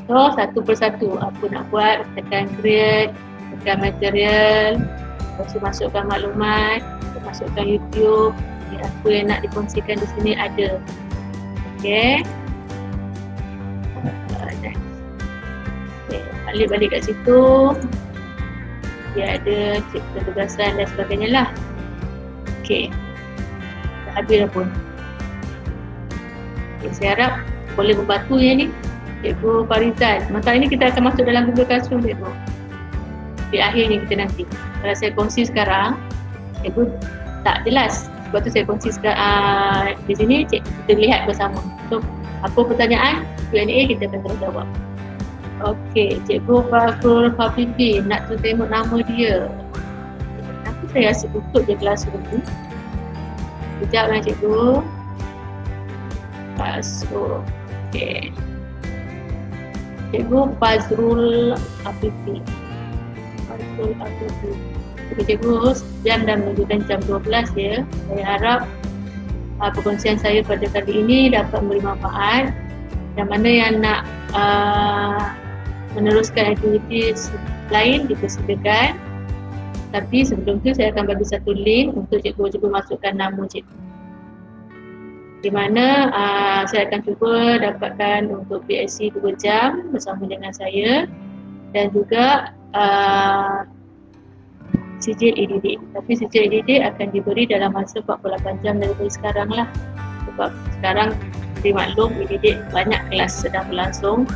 So satu persatu apa nak buat, tekan create, tekan material, lepas tu masukkan maklumat, masukkan YouTube, apa yang nak dikongsikan di sini ada. Okey. Balik kat situ. Dia ada cipta tugasan dan sebagainya lah. Okey. Dah habis dah pun. Okay, saya harap boleh membantu yang ni. Cikgu Farizal. Masa ini kita akan masuk dalam Google Classroom cikgu. Di akhir ni kita nanti. Kalau saya kongsi sekarang, cikgu tak jelas. Sebab tu saya kongsi sekarang di sini kita lihat bersama. So, apa pertanyaan? Q&A kita akan terus jawab. Okey, Cikgu Fakrul Hafifi nak tu tengok nama dia. Tapi saya asyik tutup je Classroom ni. Sekejap lah cikgu. Classroom. Okey. Cikgu Fazrul Hafifi. Fazrul Hafifi. Okey cikgu, jam dah menunjukkan jam 12 ya. Saya harap perkongsian saya pada kali ini dapat memberi manfaat. Yang mana yang nak meneruskan aktiviti lain dipersilakan. Tapi sebelum tu saya akan bagi satu link untuk cikgu masukkan nama cikgu. Di mana saya akan cuba dapatkan untuk PSC 2 jam bersama dengan saya dan juga sijil EDD. Tapi sijil EDD akan diberi dalam masa 48 jam daripada sekarang lah. Sebab sekarang dimaklum EDD banyak kelas sedang berlangsung.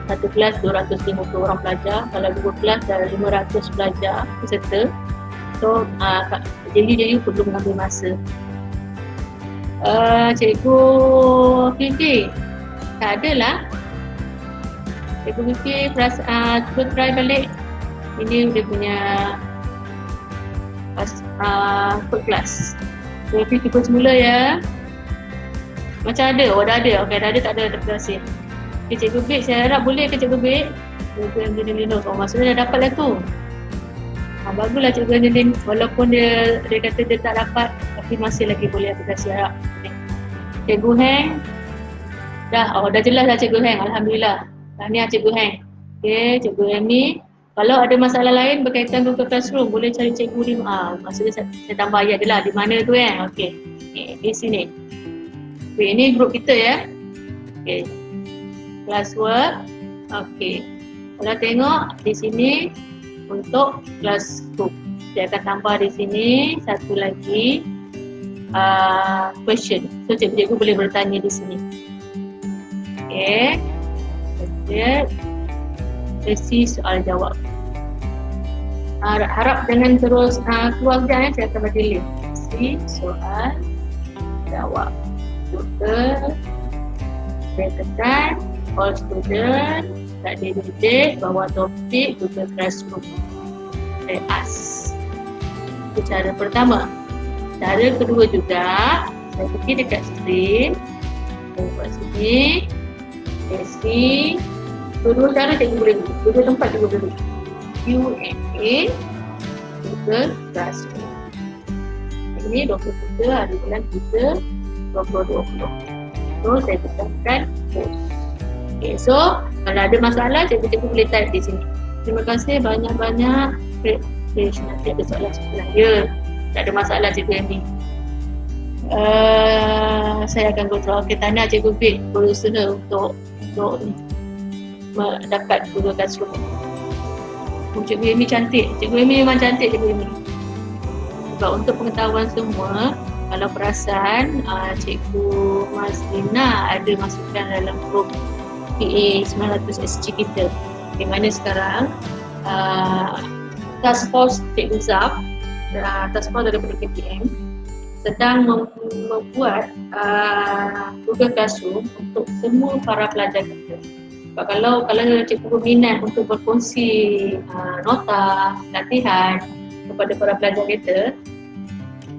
Satu kelas 250 orang pelajar, kalau 2 kelas dah 500 pelajar peserta. So jadi perlu mengambil masa. Cikgu Fifi tak ada lah. Cikgu Fifi cuba try balik. Ini dia punya code class. Cikgu Fifi cuba semula ya. Macam ada, dah ada. Okey, dah ada, tak ada berhasil. Okay, Cikgu Bek, saya harap boleh ke Cikgu Bek? Cikgu Angelina Linus, maksudnya dah dapat lah tu. Baguslah Cikgu Angelina, walaupun dia kata dia tak dapat, tapi masih lagi boleh aplikasi harap. Okay. Cikgu Heng, dah jelas lah Cikgu Heng, Alhamdulillah. Tahniah Cikgu Heng. Okay, Cikgu Amy, kalau ada masalah lain berkaitan Google Classroom, boleh cari Cikgu di maksudnya saya tambah ayat je lah, di mana tu Okay, di sini. Okay, ini grup kita ya. Okay. Classwork. Okey. Kalau tengok di sini untuk classroom. Saya akan tambah di sini satu lagi question. So cikgu boleh bertanya di sini. Okey. Sesi soal jawab. Harap jangan terus keluar sekejap saya akan bagi link. Sesi soal jawab. Google. Saya tekan all student, tak ada date, bawa topik Google Classroom. Saya ask. Itu cara pertama. Cara kedua juga, saya pergi dekat screen. Saya buat sini. Sesi. Dua cara cikgu boleh beri. Dua tempat cikgu boleh beri. Q&A Google Classroom. Ini 23 hari bulan 3 2020. So, saya tekankan post. Okay, so kalau ada masalah, cikgu boleh type di sini. Terima kasih banyak-banyak Fish. Nanti ada soalan sekolah. Ya, tak ada masalah Cikgu Amy. Saya akan go through. Okay, Tana Cikgu Bik berusaha untuk mendapat Google Classroom. Cikgu Amy cantik. Cikgu Amy memang cantik, Cikgu Amy. Sebab untuk pengetahuan semua, kalau perasan Cikgu Mazlina ada masukkan dalam grup PA 900 SG kita, di mana sekarang Task Force Cikgu Zaf, Task Force daripada KPM sedang membuat Google Classroom untuk semua para pelajar kita. Sebab kalau cikgu berminat untuk berkongsi nota, latihan kepada para pelajar kita,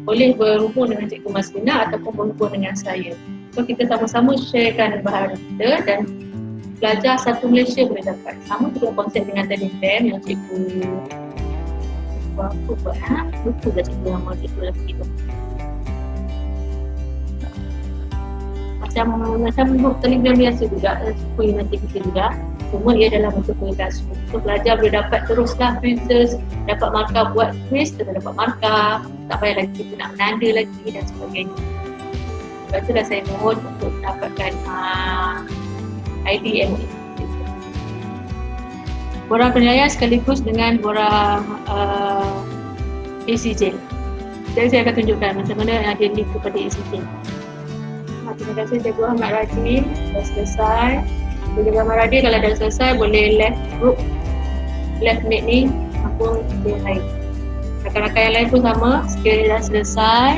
boleh berhubung dengan Cikgu Mazlina ataupun berhubung dengan saya. So kita sama-sama sharekan bahan kita dan pelajar satu Malaysia boleh dapat. Sama juga konsep dengan Telegram yang cikgu apa buat, betul tak cikgu nama cikgu lagi tu. Macam grup Telegram biasa juga, cikgu nanti kita juga. Semua ia dalam bentuk kualitas. So pelajar boleh dapat teruslah quizzes, dapat markah buat quiz, dapat markah, tak payah lagi kita nak menanda lagi dan sebagainya. Sebab itulah saya mohon untuk dapatkan IDM. Borang penilaian sekaligus dengan borang ACJ. Jadi saya akan tunjukkan macam mana ada link kepada ACJ. Terima kasih Cikgu Ahmad Radin, dah selesai. Cikgu Ahmad Radin kalau dah selesai boleh left group, left make ni, maupun dia lain. Rakan-rakan yang lain pun sama, sekiranya dah selesai